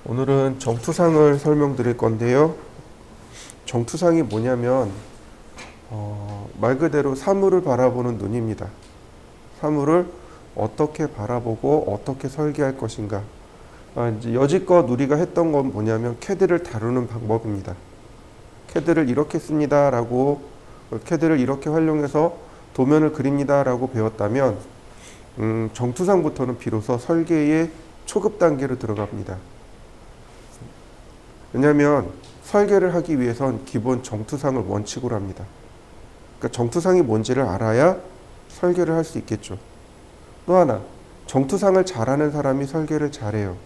오늘은 정투상을 설명드릴 건데요. 정투상이 뭐냐면 말 그대로 사물을 바라보는 눈입니다. 사물을 어떻게 바라보고 어떻게 설계할 것인가. 이제 여지껏 우리가 했던 건 뭐냐면 캐드를 다루는 방법입니다. 캐드를 이렇게 씁니다 라고, 캐드를 이렇게 활용해서 도면을 그립니다 라고 배웠다면 정투상부터는 비로소 설계의 초급 단계로 들어갑니다. 왜냐하면 설계를 하기 위해선 기본 정투상을 원칙으로 합니다. 그러니까 정투상이 뭔지를 알아야 설계를 할 수 있겠죠. 또 하나, 정투상을 잘하는 사람이 설계를 잘해요.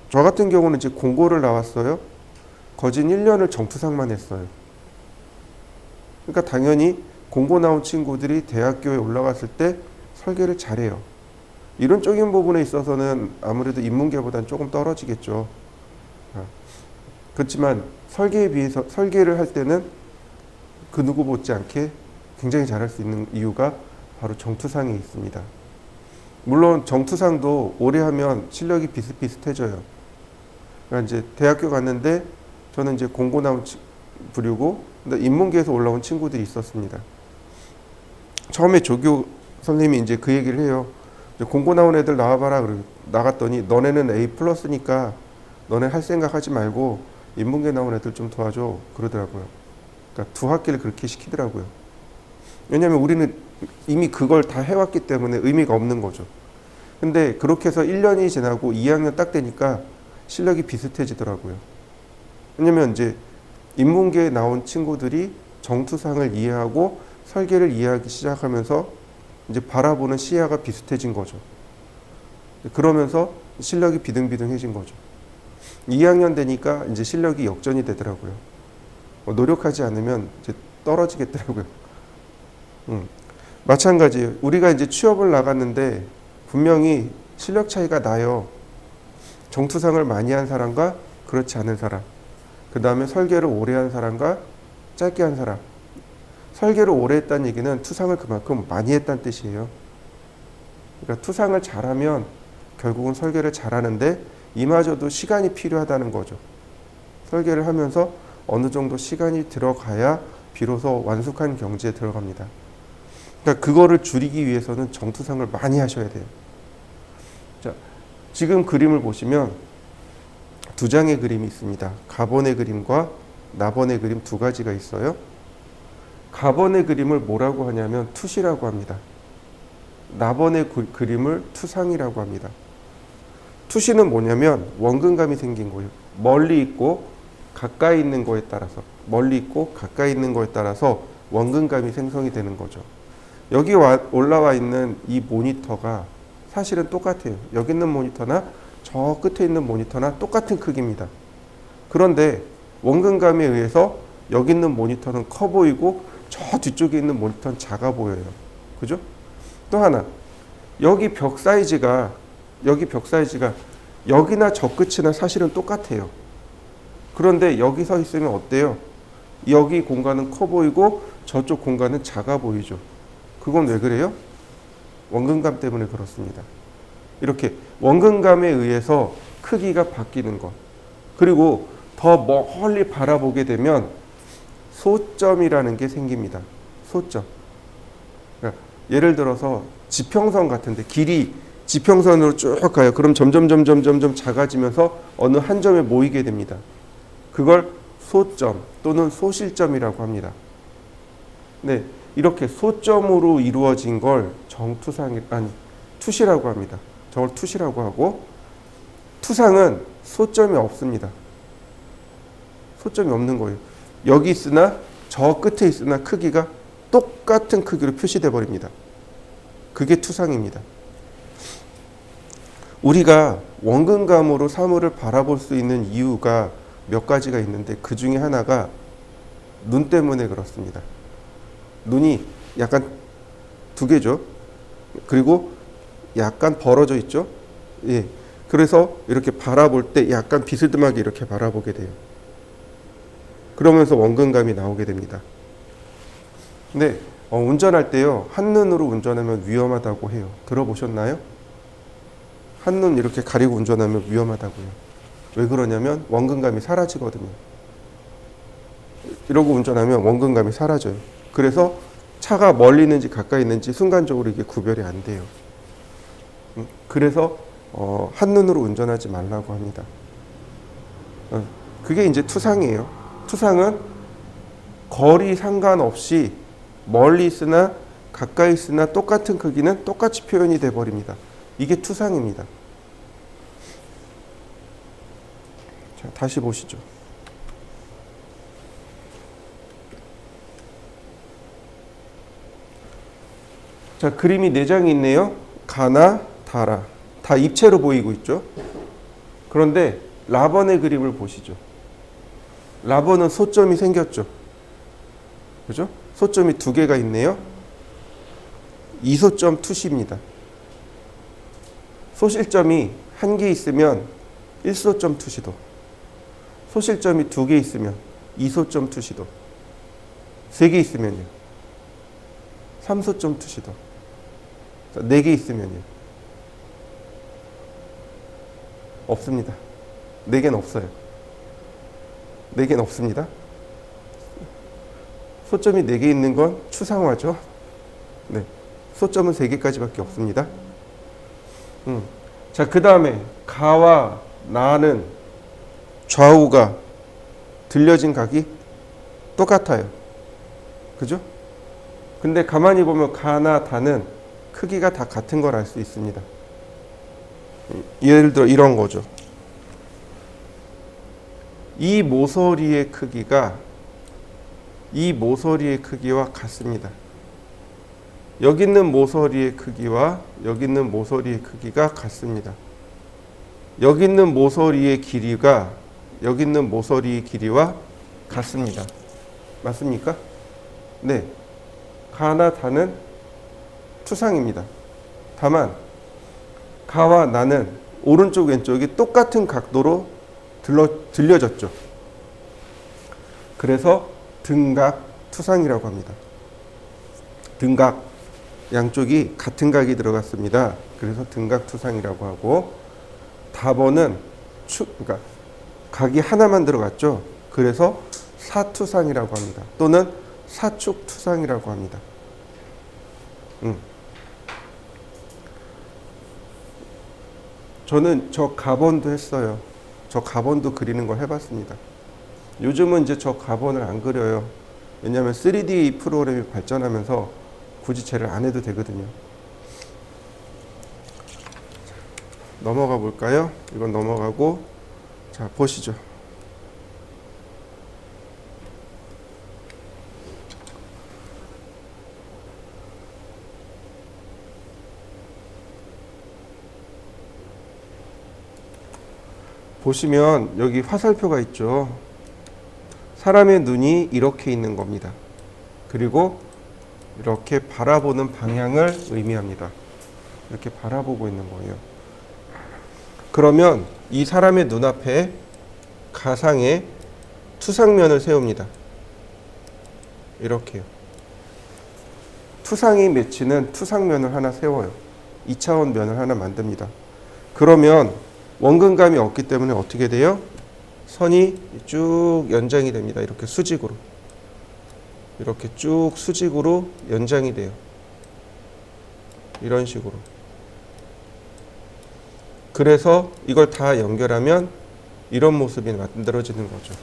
저 같은 경우는 이제 공고를 나왔어요. 거진 1년을 정투상만 했어요. 그러니까 당연히 공고 나온 친구들이 대학교에 올라갔을 때 설계를 잘해요. 이론적인 부분에 있어서는 아무래도 인문계보다는 조금 떨어지겠죠. 그렇지만 설계에 비해서 설계를 할 때는 그 누구 못지않게 굉장히 잘할 수 있는 이유가 바로 정투상에 있습니다. 물론 정투상도 오래 하면 실력이 비슷비슷해져요. 그러니까 이제 대학교 갔는데 저는 이제 공고 나온 부류고 인문계에서 올라온 친구들이 있었습니다. 처음에 조교 선생님이 이제 그 얘기를 해요. 공고 나온 애들 나와봐라. 나갔더니 너네는 A 플러스니까 너네 할 생각 하지 말고 인문계 나온 애들 좀 도와줘. 그러더라고요. 그러니까 두 학기를 그렇게 시키더라고요. 왜냐하면 우리는 이미 그걸 다 해왔기 때문에 의미가 없는 거죠. 근데 그렇게 해서 1년이 지나고 2학년 딱 되니까 실력이 비슷해지더라고요. 왜냐면 이제 인문계에 나온 친구들이 정투상을 이해하고 설계를 이해하기 시작하면서 이제 바라보는 시야가 비슷해진 거죠. 그러면서 실력이 비등비등해진 거죠. 2학년 되니까 이제 실력이 역전이 되더라고요. 노력하지 않으면 이제 떨어지겠더라고요. 마찬가지예요. 우리가 이제 취업을 나갔는데 분명히 실력 차이가 나요. 정투상을 많이 한 사람과 그렇지 않은 사람. 그 다음에 설계를 오래 한 사람과 짧게 한 사람. 설계를 오래 했다는 얘기는 투상을 그만큼 많이 했다는 뜻이에요. 그러니까 투상을 잘하면 결국은 설계를 잘하는데 이마저도 시간이 필요하다는 거죠. 설계를 하면서 어느 정도 시간이 들어가야 비로소 완숙한 경지에 들어갑니다. 그러니까 그거를 줄이기 위해서는 정투상을 많이 하셔야 돼요. 자, 지금 그림을 보시면 두 장의 그림이 있습니다. 가번의 그림과 나번의 그림 두 가지가 있어요. 가번의 그림을 뭐라고 하냐면 투시라고 합니다. 나번의 그림을 투상이라고 합니다. 투시는 뭐냐면 원근감이 생긴 거예요. 멀리 있고 가까이 있는 거에 따라서 멀리 있고 가까이 있는 거에 따라서 원근감이 생성이 되는 거죠. 여기 올라와 있는 이 모니터가 사실은 똑같아요. 여기 있는 모니터나 저 끝에 있는 모니터나 똑같은 크기입니다. 그런데 원근감에 의해서 여기 있는 모니터는 커 보이고 저 뒤쪽에 있는 모니터는 작아 보여요. 그죠? 또 하나, 여기 벽 사이즈가 여기나 저 끝이나 사실은 똑같아요. 그런데 여기 서 있으면 어때요? 여기 공간은 커 보이고 저쪽 공간은 작아 보이죠. 그건 왜 그래요? 원근감 때문에 그렇습니다. 이렇게 원근감에 의해서 크기가 바뀌는 것. 그리고 더 멀리 바라보게 되면 소점이라는 게 생깁니다. 소점. 그러니까 예를 들어서 지평선 같은데 길이 지평선으로 쭉 가요. 그럼 점점 작아지면서 어느 한 점에 모이게 됩니다. 그걸 소점 또는 소실점이라고 합니다. 네, 이렇게 소점으로 이루어진 걸 투시라고 합니다. 저걸 투시라고 하고, 투상은 소점이 없습니다. 소점이 없는 거예요. 여기 있으나 저 끝에 있으나 크기가 똑같은 크기로 표시돼 버립니다. 그게 투상입니다. 우리가 원근감으로 사물을 바라볼 수 있는 이유가 몇 가지가 있는데 그 중에 하나가 눈 때문에 그렇습니다. 눈이 약간 두 개죠. 그리고 약간 벌어져 있죠. 예. 그래서 이렇게 바라볼 때 약간 비스듬하게 이렇게 바라보게 돼요. 그러면서 원근감이 나오게 됩니다. 근데 운전할 때요, 한눈으로 운전하면 위험하다고 해요. 들어보셨나요? 한눈 이렇게 가리고 운전하면 위험하다고요. 왜 그러냐면 원근감이 사라지거든요. 이러고 운전하면 원근감이 사라져요. 그래서 차가 멀리 있는지 가까이 있는지 순간적으로 이게 구별이 안 돼요. 그래서 한눈으로 운전하지 말라고 합니다. 그게 이제 투상이에요. 투상은 거리 상관없이 멀리 있으나 가까이 있으나 똑같은 크기는 똑같이 표현이 돼 버립니다. 이게 투상입니다. 자, 다시 보시죠. 자, 그림이 4장이 있네요. 가나, 다라. 다 입체로 보이고 있죠. 그런데 라번의 그림을 보시죠. 라번은 소점이 생겼죠. 그죠? 소점이 2개가 있네요. 이소점 투시입니다. 소실점이 1개 있으면 1소점 투시도, 소실점이 2개 있으면 2소점 투시도, 3개 있으면요 3소점 투시도, 4개 있으면요 없습니다. 4개는 없어요. 4개는 없습니다. 소점이 4개 있는 건 추상화죠. 네. 소점은 3개까지밖에 없습니다. 자, 그 다음에 가와 나는 좌우가 들려진 각이 똑같아요. 그죠? 근데 가만히 보면 가나 다는 크기가 다 같은 걸 알 수 있습니다. 예를 들어 이런 거죠. 이 모서리의 크기가 이 모서리의 크기와 같습니다. 여기 있는 모서리의 크기와 여기 있는 모서리의 크기가 같습니다. 여기 있는 모서리의 길이가 여기 있는 모서리의 길이와 같습니다. 맞습니까? 네. 가나 다는 투상입니다. 다만 가와 나는 오른쪽 왼쪽이 똑같은 각도로 들려졌죠. 그래서 등각 투상이라고 합니다. 등각 양쪽이 같은 각이 들어갔습니다. 그래서 등각 투상이라고 하고, 답원은 그러니까 각이 하나만 들어갔죠. 그래서 사투상이라고 합니다. 또는 사축 투상이라고 합니다. 저는 저 가번도 했어요. 저 가번도 그리는 걸 해봤습니다. 요즘은 이제 저 가번을 안 그려요. 왜냐하면 3D 프로그램이 발전하면서 굳이 쟤를 안 해도 되거든요. 넘어가 볼까요? 이건 넘어가고, 자, 보시죠. 보시면 여기 화살표가 있죠. 사람의 눈이 이렇게 있는 겁니다. 그리고 이렇게 바라보는 방향을 의미합니다. 이렇게 바라보고 있는 거예요. 그러면 이 사람의 눈앞에 가상의 투상면을 세웁니다. 이렇게요. 투상이 맺히는 투상면을 하나 세워요. 2차원 면을 하나 만듭니다. 그러면 원근감이 없기 때문에 어떻게 돼요? 선이 쭉 연장이 됩니다. 이렇게 수직으로. 이렇게 쭉 수직으로 연장이 돼요. 이런 식으로. 그래서 이걸 다 연결하면 이런 모습이 만들어지는 거죠.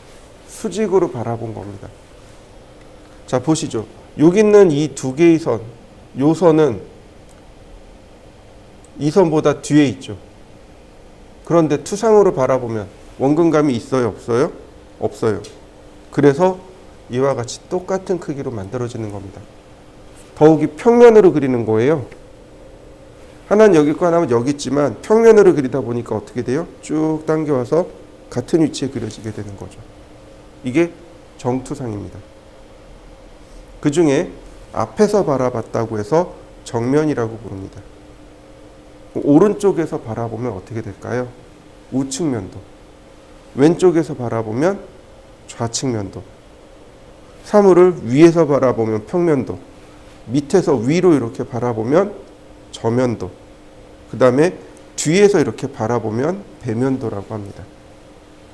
수직으로 바라본 겁니다. 자, 보시죠. 여기 있는 이 2개의 선, 요 선은 이 선보다 뒤에 있죠. 그런데 투상으로 바라보면 원근감이 있어요, 없어요? 없어요. 그래서 이와 같이 똑같은 크기로 만들어지는 겁니다. 더욱이 평면으로 그리는 거예요. 하나는 여기 있고 하나는 여기 있지만 평면으로 그리다 보니까 어떻게 돼요? 쭉 당겨와서 같은 위치에 그려지게 되는 거죠. 이게 정투상입니다. 그 중에 앞에서 바라봤다고 해서 정면이라고 부릅니다. 오른쪽에서 바라보면 어떻게 될까요? 우측면도. 왼쪽에서 바라보면 좌측면도. 사물을 위에서 바라보면 평면도. 밑에서 위로 이렇게 바라보면 저면도. 그 다음에 뒤에서 이렇게 바라보면 배면도라고 합니다.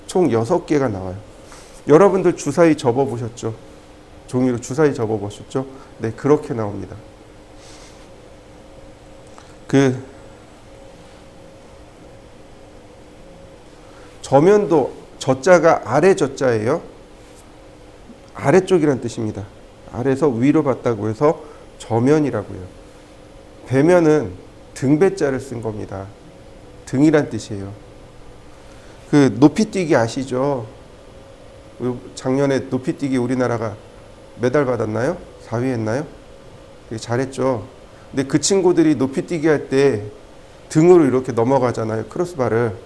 총 6개가 나와요. 여러분들 주사위 접어보셨죠? 종이로 주사위 접어보셨죠? 네, 그렇게 나옵니다. 저면도, 저자가 아래 저자예요. 아래쪽이란 뜻입니다. 아래서 위로 봤다고 해서 저면이라고요. 배면은 등배자를 쓴 겁니다. 등이란 뜻이에요. 높이뛰기 아시죠? 작년에 높이뛰기 우리나라가 메달 받았나요? 4위 했나요? 되게 잘했죠. 근데 그 친구들이 높이뛰기 할 때 등으로 이렇게 넘어가잖아요. 크로스바를.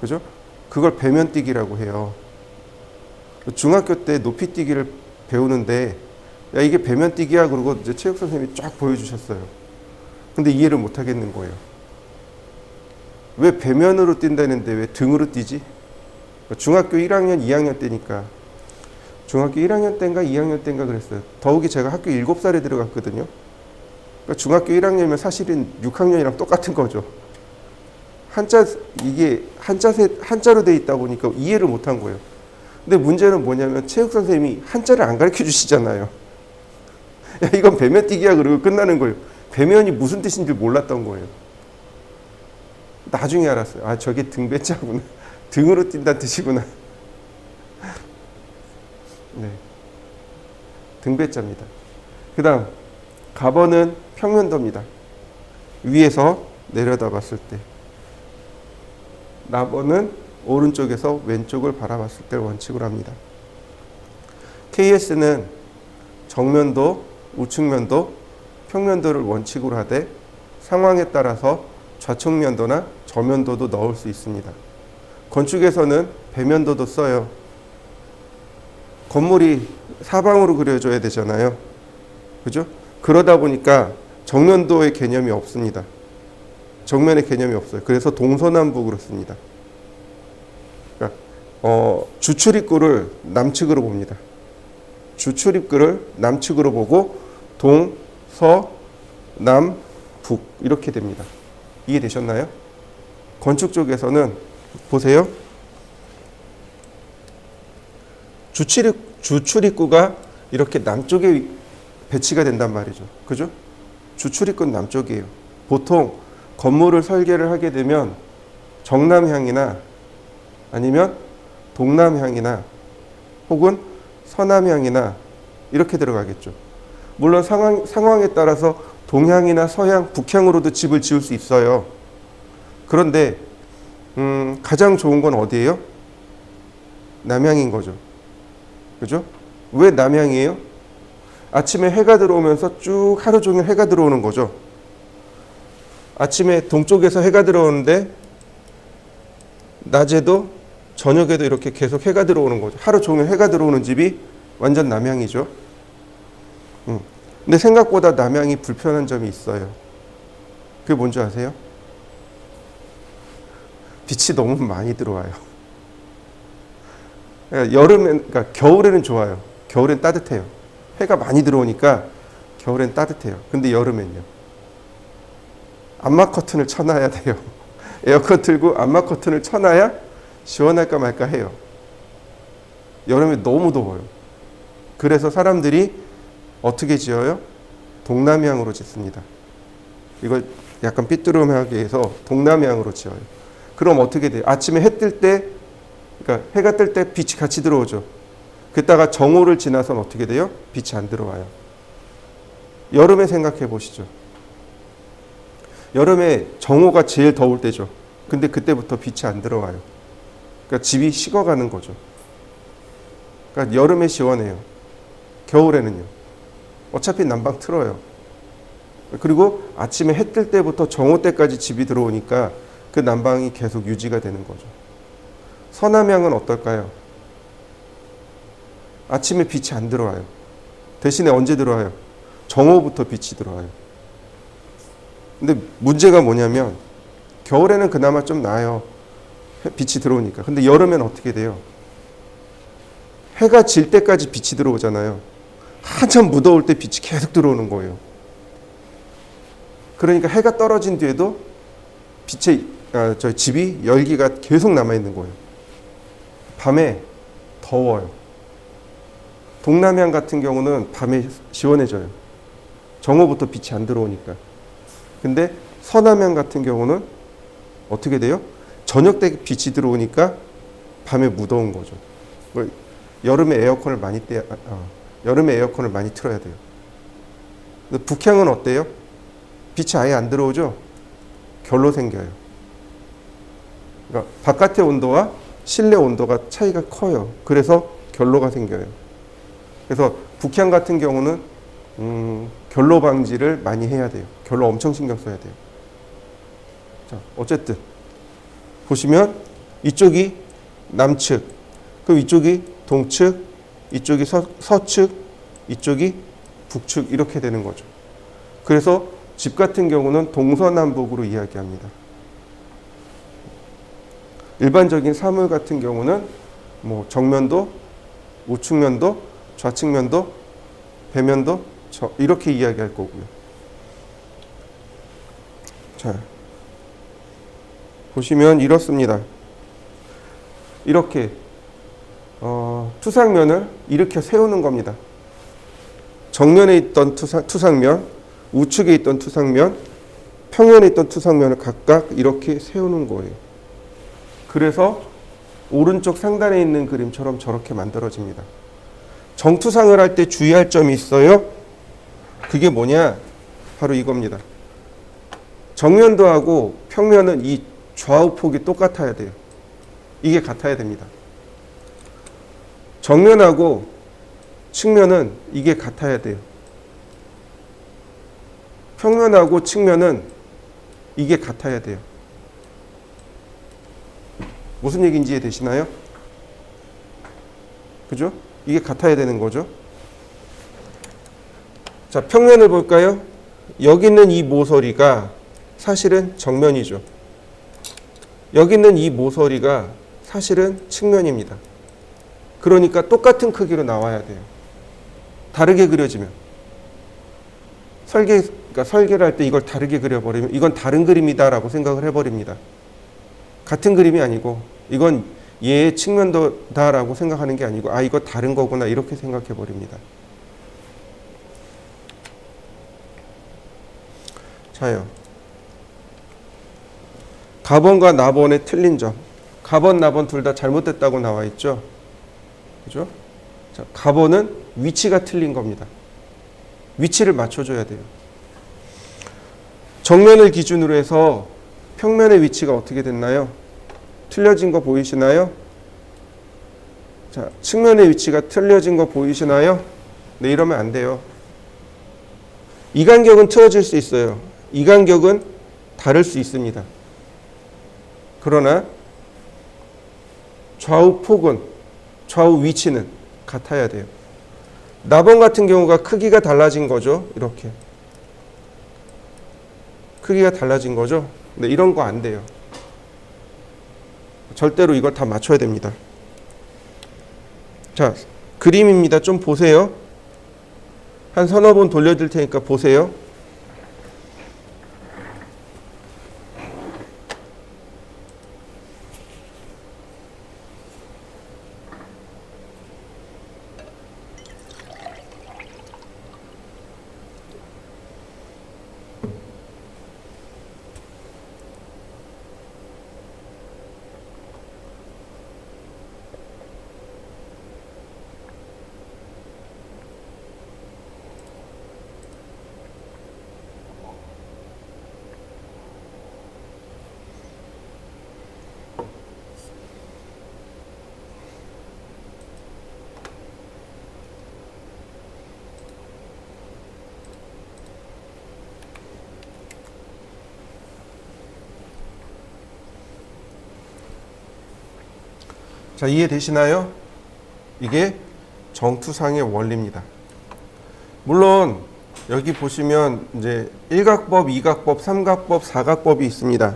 그죠? 그걸 배면뛰기라고 해요. 중학교 때 높이뛰기를 배우는데 야 이게 배면뛰기야 그러고 이제 체육 선생님이 쫙 보여주셨어요. 근데 이해를 못 하겠는 거예요. 왜 배면으로 뛴다는데 왜 등으로 뛰지? 중학교 1학년, 2학년 때니까. 중학교 1학년 때인가 2학년 때인가 그랬어요. 더욱이 제가 학교 7살에 들어갔거든요. 그러니까 중학교 1학년이면 사실은 6학년이랑 똑같은 거죠. 이게 한자로 돼 있다 보니까 이해를 못 한 거예요. 근데 문제는 뭐냐면 체육 선생님이 한자를 안 가르쳐 주시잖아요. 야, 이건 배면뛰기야 그러고 끝나는 거예요. 배면이 무슨 뜻인지 몰랐던 거예요. 나중에 알았어요. 아, 저게 등배자구나. 등으로 뛴다는 뜻이구나. 네. 등배자입니다. 그 다음, 가번은 평면도입니다. 위에서 내려다 봤을 때. 나번은 오른쪽에서 왼쪽을 바라봤을 때를 원칙으로 합니다. KS는 정면도, 우측면도, 평면도를 원칙으로 하되 상황에 따라서 좌측면도나 저면도도 넣을 수 있습니다. 건축에서는 배면도도 써요. 건물이 사방으로 그려져야 되잖아요. 그죠? 그러다 보니까 정면도의 개념이 없습니다. 정면의 개념이 없어요. 그래서 동서남북으로 씁니다. 그러니까 주출입구를 남측으로 봅니다. 주출입구를 남측으로 보고 동, 서, 남, 북 이렇게 됩니다. 이해되셨나요? 건축 쪽에서는 보세요. 주출입구가 이렇게 남쪽에 배치가 된단 말이죠. 그죠? 주출입구는 남쪽이에요. 보통 건물을 설계를 하게 되면 정남향이나 아니면 동남향이나 혹은 서남향이나 이렇게 들어가겠죠. 물론 상황에 따라서 동향이나 서향, 북향으로도 집을 지을 수 있어요. 그런데 가장 좋은 건 어디예요? 남향인 거죠. 그죠? 왜 남향이에요? 아침에 해가 들어오면서 쭉 하루 종일 해가 들어오는 거죠. 아침에 동쪽에서 해가 들어오는데 낮에도 저녁에도 이렇게 계속 해가 들어오는 거죠. 하루 종일 해가 들어오는 집이 완전 남향이죠. 근데 생각보다 남향이 불편한 점이 있어요. 그게 뭔지 아세요? 빛이 너무 많이 들어와요. 그러니까 겨울에는 좋아요. 겨울엔 따뜻해요. 해가 많이 들어오니까 겨울엔 따뜻해요. 근데 여름엔요. 암막 커튼을 쳐놔야 돼요. 에어컨 틀고 암막 커튼을 쳐놔야 시원할까 말까 해요. 여름에 너무 더워요. 그래서 사람들이 어떻게 지어요? 동남향으로 짓습니다. 이걸 약간 삐뚤음하게 해서 동남향으로 지어요. 그럼 어떻게 돼요? 아침에 해 뜰 때, 그러니까 해가 뜰 때 빛이 같이 들어오죠. 그랬다가 정오를 지나서는 어떻게 돼요? 빛이 안 들어와요. 여름에 생각해 보시죠. 여름에 정오가 제일 더울 때죠. 근데 그때부터 빛이 안 들어와요. 그러니까 집이 식어가는 거죠. 그러니까 여름에 시원해요. 겨울에는요. 어차피 난방 틀어요. 그리고 아침에 해 뜰 때부터 정오 때까지 집이 들어오니까 그 난방이 계속 유지가 되는 거죠. 서남향은 어떨까요? 아침에 빛이 안 들어와요. 대신에 언제 들어와요? 정오부터 빛이 들어와요. 근데 문제가 뭐냐면 겨울에는 그나마 좀 나아요. 빛이 들어오니까. 근데 여름엔 어떻게 돼요? 해가 질 때까지 빛이 들어오잖아요. 한참 무더울 때 빛이 계속 들어오는 거예요. 그러니까 해가 떨어진 뒤에도 저 집이 열기가 계속 남아있는 거예요. 밤에 더워요. 동남양 같은 경우는 밤에 시원해져요. 정오부터 빛이 안 들어오니까. 근데 서남양 같은 경우는 어떻게 돼요? 저녁 때 빛이 들어오니까 밤에 무더운 거죠. 여름에 에어컨을 많이 틀어야 돼요. 근데 북향은 어때요? 빛이 아예 안 들어오죠? 결로 생겨요. 그러니까 바깥의 온도와 실내 온도가 차이가 커요. 그래서 결로가 생겨요. 그래서 북향 같은 경우는 결로 방지를 많이 해야 돼요. 결로 엄청 신경 써야 돼요. 자, 어쨌든 보시면 이쪽이 남측, 그럼 이쪽이 동측, 이쪽이 서측, 이쪽이 북측 이렇게 되는 거죠. 그래서 집 같은 경우는 동서남북으로 이야기합니다. 일반적인 사물 같은 경우는 뭐 정면도, 우측면도, 좌측면도, 배면도 이렇게 이야기할 거고요. 자, 보시면 이렇습니다. 이렇게 투상면을 일으켜 세우는 겁니다. 정면에 있던 투상면, 우측에 있던 투상면, 평면에 있던 투상면을 각각 이렇게 세우는 거예요. 그래서 오른쪽 상단에 있는 그림처럼 저렇게 만들어집니다. 정투상을 할 때 주의할 점이 있어요. 그게 뭐냐? 바로 이겁니다. 정면도하고 평면은 이 좌우 폭이 똑같아야 돼요. 이게 같아야 됩니다. 정면하고 측면은 이게 같아야 돼요. 평면하고 측면은 이게 같아야 돼요. 무슨 얘기인지 이해되시나요? 그죠? 이게 같아야 되는 거죠. 자, 평면을 볼까요? 여기 있는 이 모서리가 사실은 정면이죠. 여기 있는 이 모서리가 사실은 측면입니다. 그러니까 똑같은 크기로 나와야 돼요. 다르게 그려지면. 설계를 할 때 이걸 다르게 그려버리면 이건 다른 그림이다라고 생각을 해버립니다. 같은 그림이 아니고 이건 얘의 측면도다라고 생각하는 게 아니고 아 이거 다른 거구나 이렇게 생각해 버립니다. 자요. 가번과 나번의 틀린 점. 가번, 나번 둘 다 잘못됐다고 나와 있죠. 그죠? 자, 가번은 위치가 틀린 겁니다. 위치를 맞춰줘야 돼요. 정면을 기준으로 해서 평면의 위치가 어떻게 됐나요? 틀려진 거 보이시나요? 자, 측면의 위치가 틀려진 거 보이시나요? 네, 이러면 안 돼요. 이 간격은 틀어질 수 있어요. 이 간격은 다를 수 있습니다. 그러나 좌우 폭은, 좌우 위치는 같아야 돼요. 나번 같은 경우가 크기가 달라진 거죠. 이렇게. 크기가 달라진 거죠. 근데 이런 거 안 돼요. 절대로 이걸 다 맞춰야 됩니다. 자, 그림입니다. 좀 보세요. 한 서너 번 돌려드릴 테니까 보세요. 자, 이해되시나요? 이게 정투상의 원리입니다. 물론 여기 보시면 이제 일각법, 이각법, 삼각법, 사각법이 있습니다.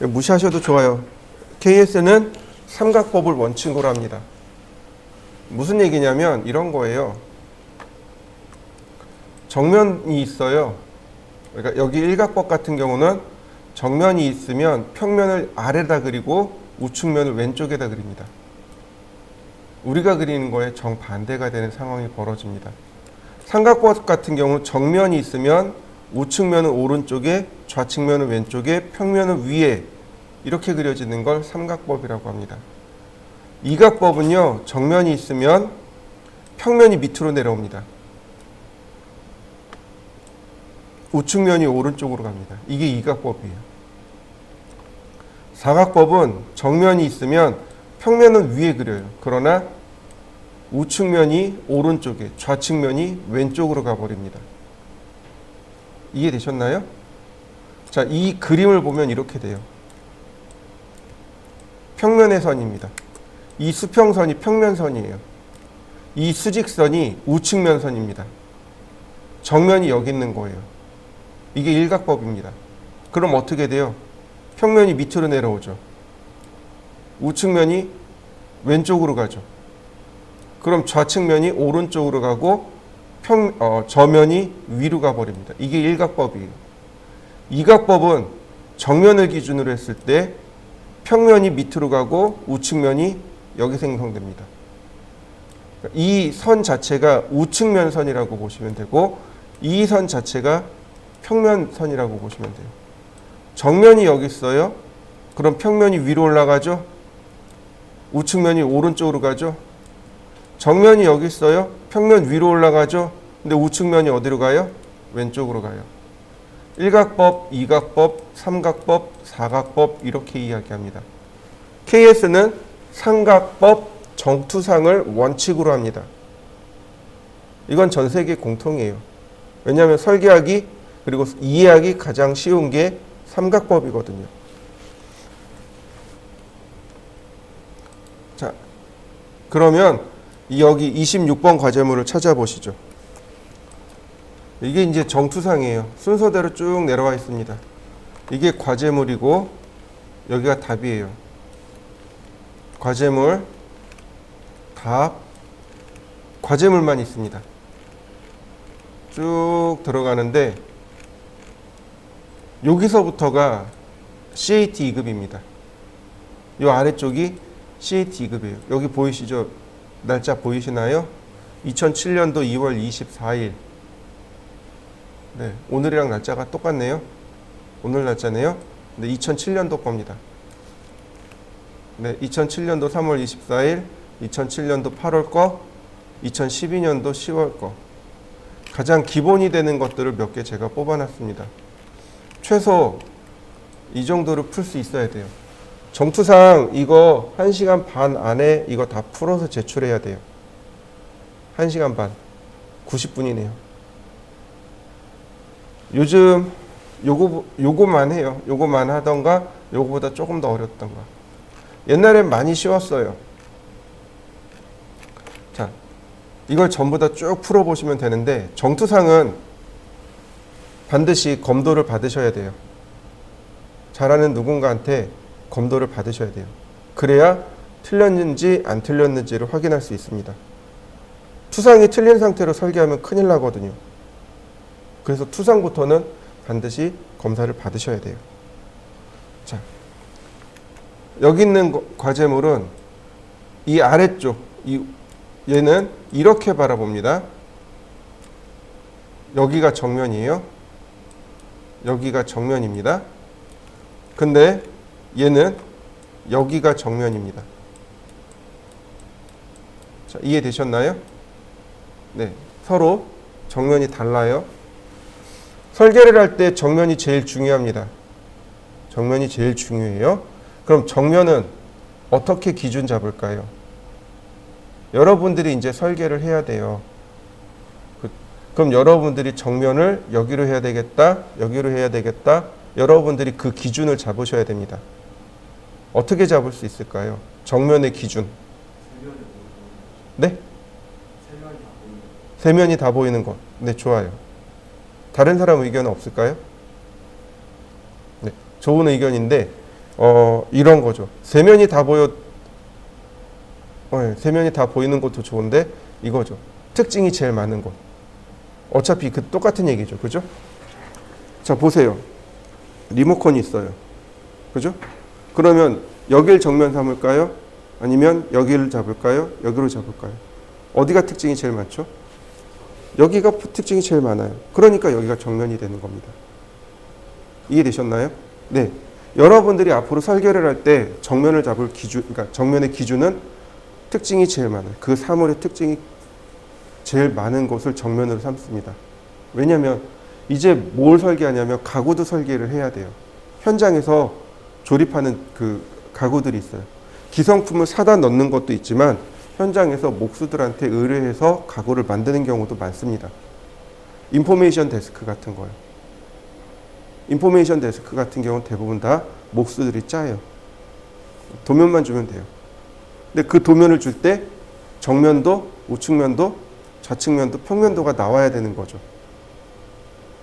무시하셔도 좋아요. KS는 삼각법을 원칙으로 합니다. 무슨 얘기냐면 이런 거예요. 정면이 있어요. 그러니까 여기 일각법 같은 경우는 정면이 있으면 평면을 아래다 그리고 우측면을 왼쪽에다 그립니다. 우리가 그리는 거에 정반대가 되는 상황이 벌어집니다. 삼각법 같은 경우 정면이 있으면 우측면은 오른쪽에, 좌측면은 왼쪽에, 평면은 위에 이렇게 그려지는 걸 삼각법이라고 합니다. 이각법은요, 정면이 있으면 평면이 밑으로 내려옵니다. 우측면이 오른쪽으로 갑니다. 이게 이각법이에요. 사각법은 정면이 있으면 평면은 위에 그려요. 그러나 우측면이 오른쪽에, 좌측면이 왼쪽으로 가버립니다. 이해되셨나요? 자, 이 그림을 보면 이렇게 돼요. 평면의 선입니다. 이 수평선이 평면선이에요. 이 수직선이 우측면선입니다. 정면이 여기 있는 거예요. 이게 일각법입니다. 그럼 어떻게 돼요? 평면이 밑으로 내려오죠. 우측면이 왼쪽으로 가죠. 그럼 좌측면이 오른쪽으로 가고 저면이 위로 가버립니다. 이게 일각법이에요. 이각법은 정면을 기준으로 했을 때 평면이 밑으로 가고 우측면이 여기 생성됩니다. 이 선 자체가 우측면선이라고 보시면 되고 이 선 자체가 평면선이라고 보시면 돼요. 정면이 여기 있어요. 그럼 평면이 위로 올라가죠. 우측면이 오른쪽으로 가죠. 정면이 여기 있어요. 평면 위로 올라가죠. 근데 우측면이 어디로 가요? 왼쪽으로 가요. 일각법, 이각법, 삼각법, 사각법 이렇게 이야기합니다. KS는 삼각법 정투상을 원칙으로 합니다. 이건 전 세계 공통이에요. 왜냐하면 설계하기 그리고 이해하기 가장 쉬운 게 삼각법이거든요. 자, 그러면 여기 26번 과제물을 찾아보시죠. 이게 이제 정투상이에요. 순서대로 쭉 내려와 있습니다. 이게 과제물이고 여기가 답이에요. 과제물, 답, 과제물만 있습니다. 쭉 들어가는데 여기서부터가 CAT 2급입니다. 이 아래쪽이 CAT 2급이에요. 여기 보이시죠? 날짜 보이시나요? 2007년도 2월 24일. 네, 오늘이랑 날짜가 똑같네요. 오늘 날짜네요. 네, 2007년도 겁니다. 네, 2007년도 3월 24일, 2007년도 8월 거, 2012년도 10월 거. 가장 기본이 되는 것들을 몇 개 제가 뽑아놨습니다. 최소 이 정도를 풀 수 있어야 돼요. 정투상 이거 1시간 반 안에 이거 다 풀어서 제출해야 돼요. 1시간 반. 90분이네요. 요즘 요거만 해요. 요거만 하던가 요거보다 조금 더 어렵던가. 옛날엔 많이 쉬웠어요. 자, 이걸 전부 다 쭉 풀어보시면 되는데 정투상은 반드시 검도를 받으셔야 돼요. 잘하는 누군가한테 검도를 받으셔야 돼요. 그래야 틀렸는지 안 틀렸는지를 확인할 수 있습니다. 투상이 틀린 상태로 설계하면 큰일 나거든요. 그래서 투상부터는 반드시 검사를 받으셔야 돼요. 자, 여기 있는 과제물은 이 아래쪽, 얘는 이렇게 바라봅니다. 여기가 정면이에요. 여기가 정면입니다. 근데 얘는 여기가 정면입니다. 자, 이해되셨나요? 네, 서로 정면이 달라요. 설계를 할 때 정면이 제일 중요합니다. 정면이 제일 중요해요. 그럼 정면은 어떻게 기준 잡을까요? 여러분들이 이제 설계를 해야 돼요. 그럼 여러분들이 정면을 여기로 해야 되겠다, 여기로 해야 되겠다. 여러분들이 그 기준을 잡으셔야 됩니다. 어떻게 잡을 수 있을까요? 정면의 기준. 네? 세 면이 다 보이는 것. 네, 좋아요. 다른 사람 의견은 없을까요? 네, 좋은 의견인데 이런 거죠. 세 면이 다 세 면이 다 보이는 것도 좋은데 이거죠. 특징이 제일 많은 것. 어차피 똑같은 얘기죠. 그죠? 자, 보세요. 리모컨이 있어요. 그죠? 그러면 여길 정면 삼을까요? 아니면 여기를 잡을까요? 여기로 잡을까요? 어디가 특징이 제일 많죠? 여기가 특징이 제일 많아요. 그러니까 여기가 정면이 되는 겁니다. 이해되셨나요? 네. 여러분들이 앞으로 설계를 할 때 정면을 잡을 기준, 그러니까 정면의 기준은 특징이 제일 많아요. 그 사물의 특징이 제일 많은 곳을 정면으로 삼습니다. 왜냐하면 이제 뭘 설계하냐면 가구도 설계를 해야 돼요. 현장에서 조립하는 그 가구들이 있어요. 기성품을 사다 넣는 것도 있지만 현장에서 목수들한테 의뢰해서 가구를 만드는 경우도 많습니다. 인포메이션 데스크 같은 거요. 인포메이션 데스크 같은 경우는 대부분 다 목수들이 짜요. 도면만 주면 돼요. 근데 그 도면을 줄 때 정면도, 우측면도, 좌측면도, 평면도가 나와야 되는 거죠.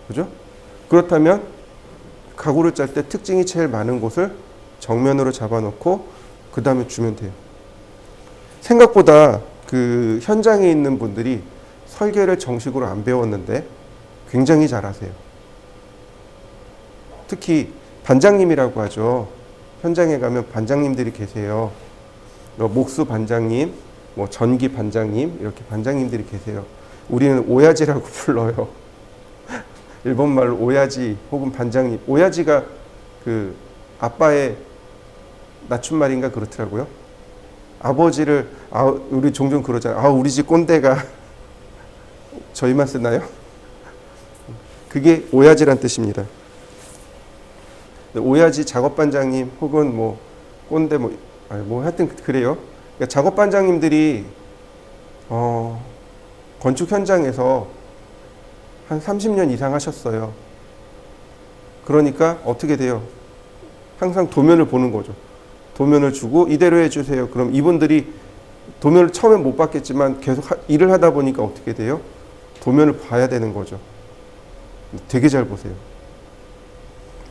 그죠? 그렇다면 가구를 짤 때 특징이 제일 많은 곳을 정면으로 잡아놓고 그 다음에 주면 돼요. 생각보다 그 현장에 있는 분들이 설계를 정식으로 안 배웠는데 굉장히 잘하세요. 특히 반장님이라고 하죠. 현장에 가면 반장님들이 계세요. 목수 반장님, 뭐 전기 반장님 이렇게 반장님들이 계세요. 우리는 오야지라고 불러요. 일본말로 오야지 혹은 반장님. 오야지가 그 아빠의 낮춤말인가 그렇더라고요. 아버지를 우리 종종 그러잖아요. 우리 집 꼰대가 저희만 쓰나요? 그게 오야지란 뜻입니다. 오야지 작업반장님 혹은 뭐 꼰대 뭐 하여튼 그래요. 그러니까 작업반장님들이 건축 현장에서 한 30년 이상 하셨어요. 그러니까 어떻게 돼요? 항상 도면을 보는 거죠. 도면을 주고 이대로 해주세요. 그럼 이분들이 도면을 처음에 못 봤겠지만 계속 일을 하다 보니까 어떻게 돼요? 도면을 봐야 되는 거죠. 되게 잘 보세요.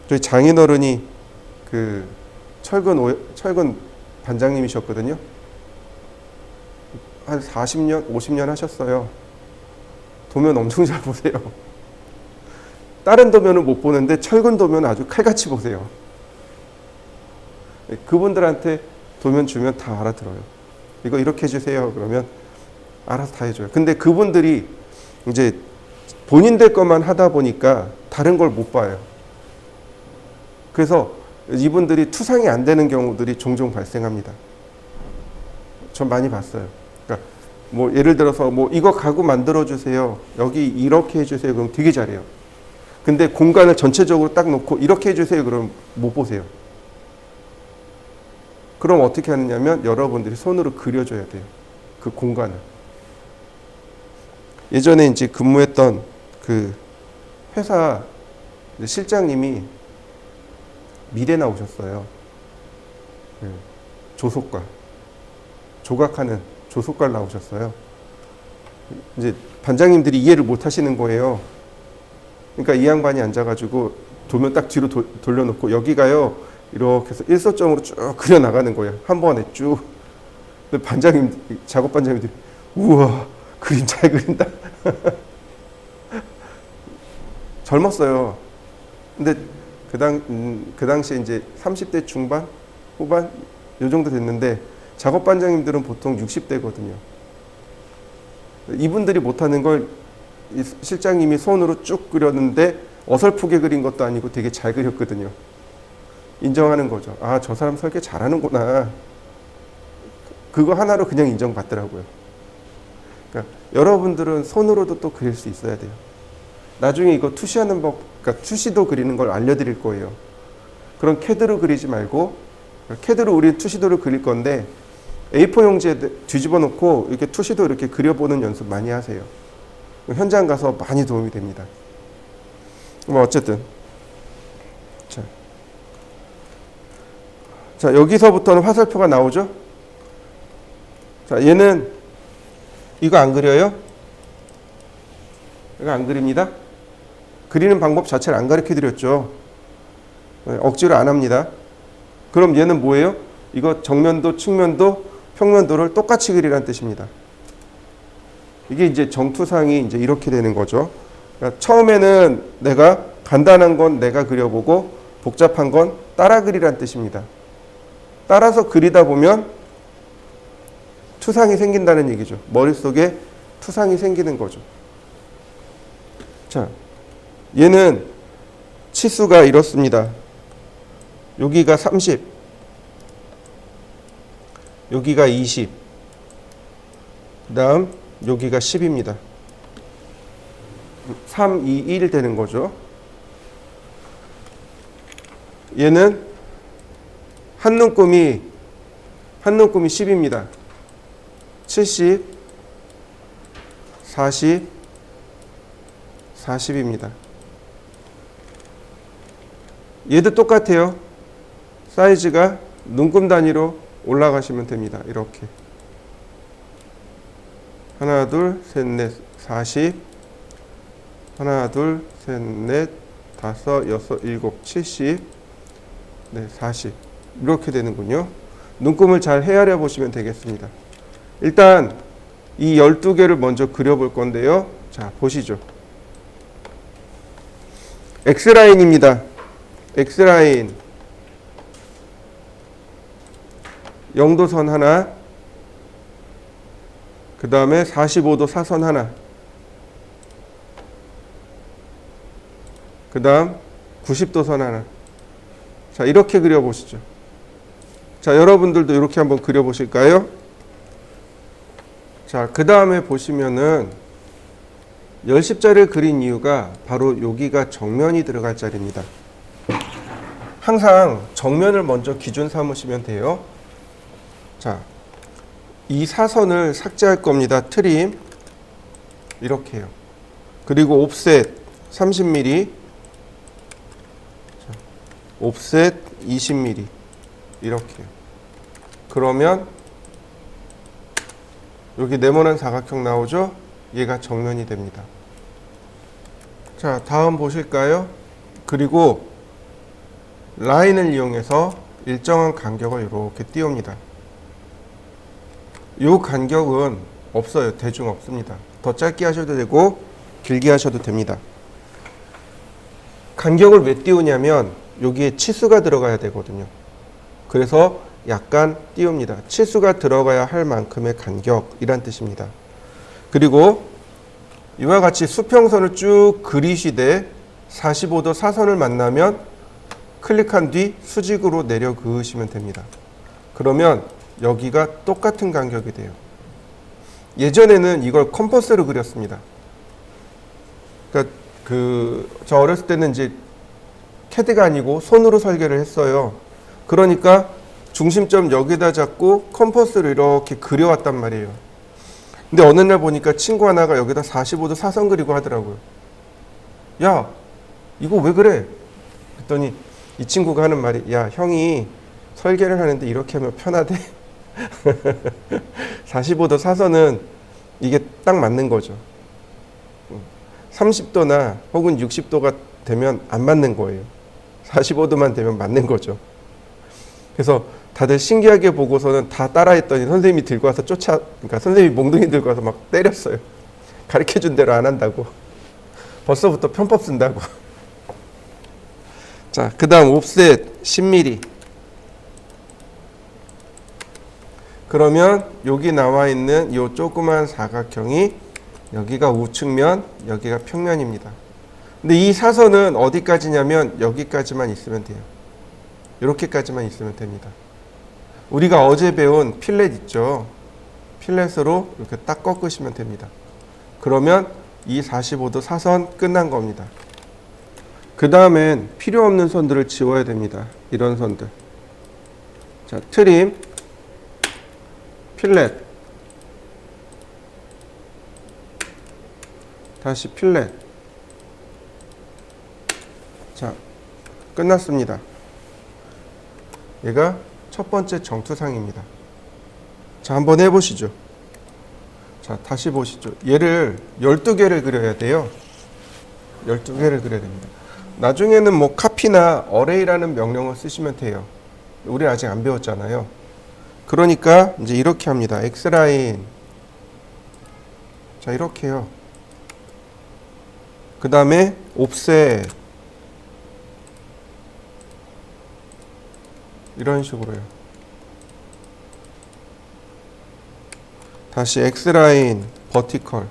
저희 장인어른이 그 철근 반장님이셨거든요. 한 40년, 50년 하셨어요. 도면 엄청 잘 보세요. 다른 도면은 못 보는데 철근 도면 아주 칼같이 보세요. 그분들한테 도면 주면 다 알아들어요. 이거 이렇게 해주세요. 그러면 알아서 다 해줘요. 근데 그분들이 이제 본인들 것만 하다 보니까 다른 걸 못 봐요. 그래서 이분들이 투상이 안 되는 경우들이 종종 발생합니다. 전 많이 봤어요. 그러니까 뭐 예를 들어서 뭐 이거 가구 만들어 주세요. 여기 이렇게 해주세요. 그럼 되게 잘해요. 근데 공간을 전체적으로 딱 놓고 이렇게 해주세요. 그럼 못 보세요. 그럼 어떻게 하느냐면 여러분들이 손으로 그려줘야 돼요. 그 공간을. 예전에 이제 근무했던 그 회사 실장님이 미대 나오셨어요. 조속과. 조각하는 조속과 나오셨어요. 이제 반장님들이 이해를 못 하시는 거예요. 그러니까 이 양반이 앉아가지고 도면 딱 뒤로 돌려놓고 여기가요. 이렇게 해서 일서점으로 쭉 그려 나가는 거예요. 한 번에 쭉. 근데 작업 반장님들이 우와 그림 잘 그린다. 젊었어요. 근데 그 당시에 이제 30대 중반, 후반 요 정도 됐는데 작업 반장님들은 보통 60대거든요. 이분들이 못하는 걸 실장님이 손으로 쭉 그렸는데 어설프게 그린 것도 아니고 되게 잘 그렸거든요. 인정하는 거죠. 저 사람 설계 잘하는구나. 그거 하나로 그냥 인정받더라고요. 그러니까 여러분들은 손으로도 또 그릴 수 있어야 돼요. 나중에 이거 투시하는 법, 그러니까 투시도 그리는 걸 알려드릴 거예요. 그런 캐드로 그리지 말고 캐드로 우리 투시도를 그릴 건데 A4 용지에 뒤집어 놓고 이렇게 투시도 이렇게 그려보는 연습 많이 하세요. 현장 가서 많이 도움이 됩니다. 뭐 어쨌든 자 여기서부터는 화살표가 나오죠. 자 얘는 이거 안 그려요? 이거 안 그립니다. 그리는 방법 자체를 안 가르쳐 드렸죠. 억지로 안 합니다. 그럼 얘는 뭐예요? 이거 정면도, 측면도, 평면도를 똑같이 그리라는 뜻입니다. 이게 이제 정투상이 이제 이렇게 되는 거죠. 그러니까 처음에는 내가 간단한 건 내가 그려보고 복잡한 건 따라 그리란 뜻입니다. 따라서 그리다 보면 투상이 생긴다는 얘기죠. 머릿속에 투상이 생기는 거죠. 자, 얘는 치수가 이렇습니다. 여기가 30, 여기가 20, 그 다음 여기가 10입니다. 3, 2, 1 되는 거죠. 얘는 한 눈금이 10입니다. 70, 40, 40입니다. 얘도 똑같아요. 사이즈가 눈금 단위로 올라가시면 됩니다. 이렇게 하나, 둘, 셋, 넷, 40, 하나, 둘, 셋, 넷, 다섯, 여섯, 일곱, 70, 네, 40 이렇게 되는군요. 눈금을 잘 헤아려 보시면 되겠습니다. 일단 이 12개를 먼저 그려볼 건데요. 자, 보시죠. X라인입니다. X라인 0도선 하나, 그 다음에 45도 사선 하나, 그 다음 90도 선 하나. 자, 이렇게 그려보시죠. 자, 여러분들도 이렇게 한번 그려보실까요? 자, 그 다음에 보시면은 열십자를 그린 이유가 바로 여기가 정면이 들어갈 자리입니다. 항상 정면을 먼저 기준 삼으시면 돼요. 자, 이 사선을 삭제할 겁니다. 트림 이렇게 해요. 그리고 옵셋 30mm, 자, 옵셋 20mm 이렇게 해요. 그러면 여기 네모난 사각형 나오죠? 얘가 정면이 됩니다. 자, 다음 보실까요? 그리고 라인을 이용해서 일정한 간격을 이렇게 띄웁니다. 이 간격은 없어요. 대충 없습니다. 더 짧게 하셔도 되고 길게 하셔도 됩니다. 간격을 왜 띄우냐면 여기에 치수가 들어가야 되거든요. 그래서 약간 띄웁니다. 치수가 들어가야 할 만큼의 간격이란 뜻입니다. 그리고 이와 같이 수평선을 쭉 그리시되 45도 사선을 만나면 클릭한 뒤 수직으로 내려 그으시면 됩니다. 그러면 여기가 똑같은 간격이 돼요. 예전에는 이걸 컴퍼스로 그렸습니다. 그러니까 저 어렸을 때는 이제 캐드가 아니고 손으로 설계를 했어요. 그러니까 중심점 여기다 잡고 컴퍼스로 이렇게 그려왔단 말이에요. 근데 어느 날 보니까 친구 하나가 여기다 45도 사선 그리고 하더라고요. 야, 이거 왜 그래? 그랬더니 이 친구가 하는 말이, 야, 형이 설계를 하는데 이렇게 하면 편하대. 45도 사선은 이게 딱 맞는 거죠. 30도나 혹은 60도가 되면 안 맞는 거예요. 45도만 되면 맞는 거죠. 그래서 다들 신기하게 보고서는 다 따라했더니 선생님이 들고 와서 그러니까 선생님이 몽둥이 들고 와서 막 때렸어요. 가르쳐준 대로 안 한다고. 벌써부터 편법 쓴다고. 자, 그 다음 옵셋 10mm. 그러면 여기 나와 있는 이 조그만 사각형이 여기가 우측면, 여기가 평면입니다. 근데 이 사선은 어디까지냐면 여기까지만 있으면 돼요. 이렇게까지만 있으면 됩니다. 우리가 어제 배운 필렛 있죠? 필렛으로 이렇게 딱 꺾으시면 됩니다. 그러면 이 45도 사선 끝난 겁니다. 그 다음엔 필요 없는 선들을 지워야 됩니다. 이런 선들. 자, 트림, 필렛, 다시 필렛. 자, 끝났습니다. 얘가 첫 번째 정투상입니다. 자, 한번 해보시죠. 자, 다시 보시죠. 얘를 12개를 그려야 돼요. 12개를 그려야 됩니다. 나중에는 뭐 카피나 어레이라는 명령을 쓰시면 돼요. 우리 아직 안 배웠잖아요. 그러니까 이제 이렇게 합니다. X라인. 자, 이렇게요. 그 다음에 옵셋. 이런 식으로요. 다시 X라인 버티컬.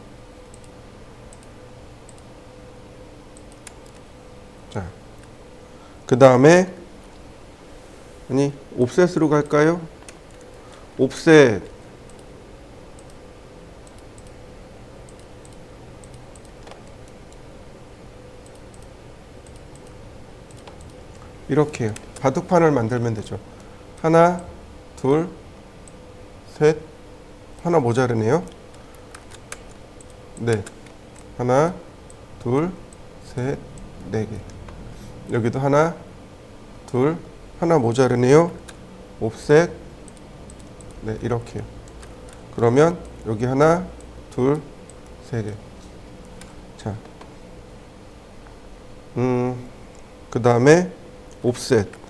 자, 그 다음에 아니 옵셋으로 갈까요? 옵셋 이렇게요. 바둑판을 만들면 되죠. 하나, 둘, 셋, 하나 모자르네요. 네, 하나, 둘, 셋, 네 개. 여기도 하나, 둘, 하나 모자르네요. 옵셋, 네, 이렇게요. 그러면 여기 하나, 둘, 세 개. 자, 그 다음에 옵셋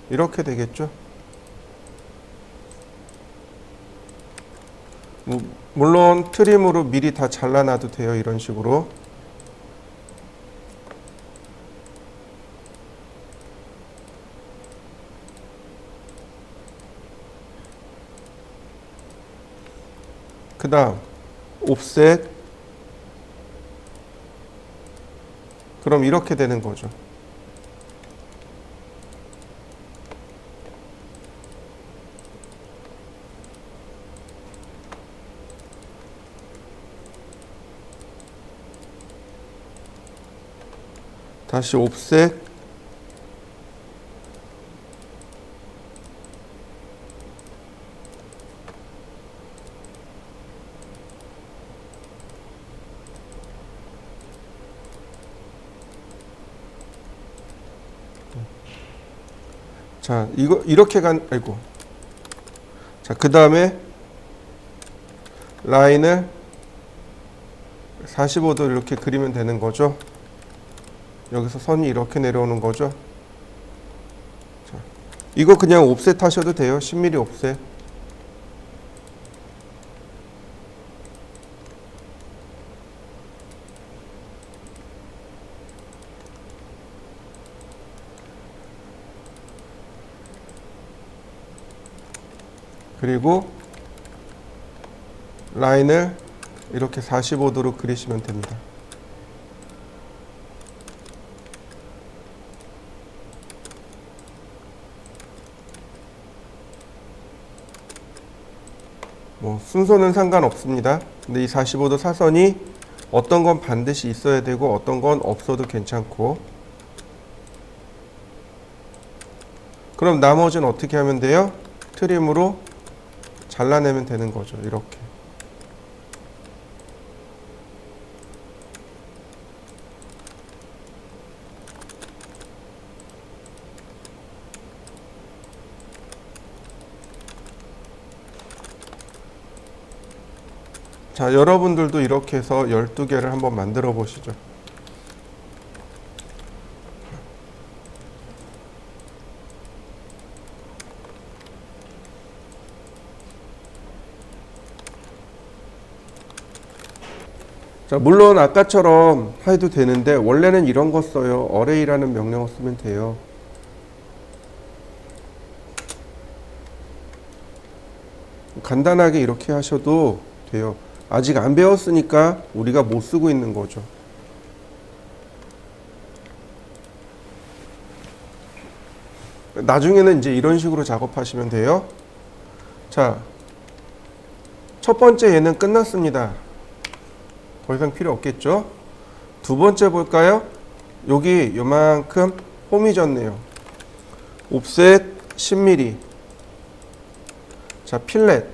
이렇게 되겠죠. 물론 트림으로 미리 다 잘라놔도 돼요. 이런 식으로. 그 다음 옵셋. 그럼 이렇게 되는 거죠. 다시 옵셋. 자, 이거 이렇게 아이고. 자, 그 다음에 라인을 45도 이렇게 그리면 되는 거죠. 여기서 선이 이렇게 내려오는 거죠. 자, 이거 그냥 옵셋 하셔도 돼요. 10mm 옵셋. 그리고 라인을 이렇게 45도로 그리시면 됩니다. 뭐 순서는 상관없습니다. 근데 이 45도 사선이 어떤 건 반드시 있어야 되고 어떤 건 없어도 괜찮고. 그럼 나머지는 어떻게 하면 돼요? 트림으로 잘라내면 되는 거죠. 이렇게. 자, 여러분들도 이렇게 해서 12개를 한번 만들어 보시죠. 자, 물론 아까처럼 해도 되는데 원래는 이런 거 써요. array라는 명령어 쓰면 돼요. 간단하게 이렇게 하셔도 돼요. 아직 안 배웠으니까 우리가 못 쓰고 있는 거죠. 나중에는 이제 이런 식으로 작업하시면 돼요. 자, 첫 번째 얘는 끝났습니다. 더 이상 필요 없겠죠? 두 번째 볼까요? 여기 요만큼 홈이 졌네요. 옵셋 10mm. 자, 필렛.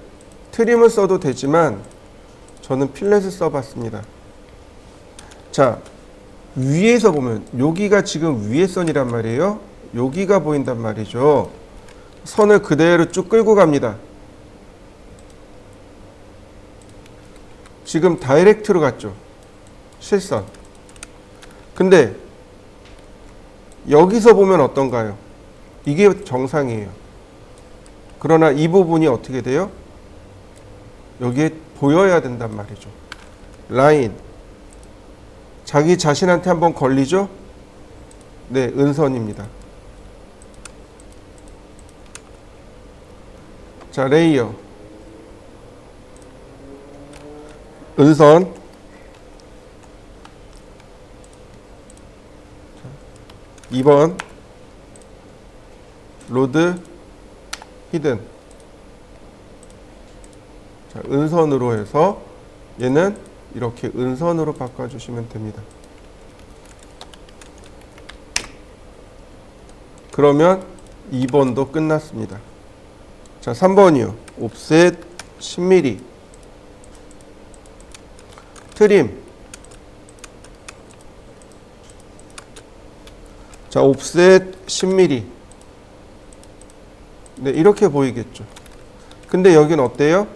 트림을 써도 되지만 저는 필렛을 써봤습니다. 자, 위에서 보면 여기가 지금 위에 선이란 말이에요. 여기가 보인단 말이죠. 선을 그대로 쭉 끌고 갑니다. 지금 다이렉트로 갔죠. 실선. 근데 여기서 보면 어떤가요? 이게 정상이에요. 그러나 이 부분이 어떻게 돼요? 여기에 보여야 된단 말이죠. 라인. 자기 자신한테 한번 걸리죠? 네, 은선입니다. 자, 레이어. 은선. 2번. 로드. 히든. 자, 은선으로 해서 얘는 이렇게 은선으로 바꿔주시면 됩니다. 그러면 2번도 끝났습니다. 자, 3번이요. 옵셋 10mm. 트림. 자, 옵셋 10mm. 네, 이렇게 보이겠죠. 근데 여긴 어때요?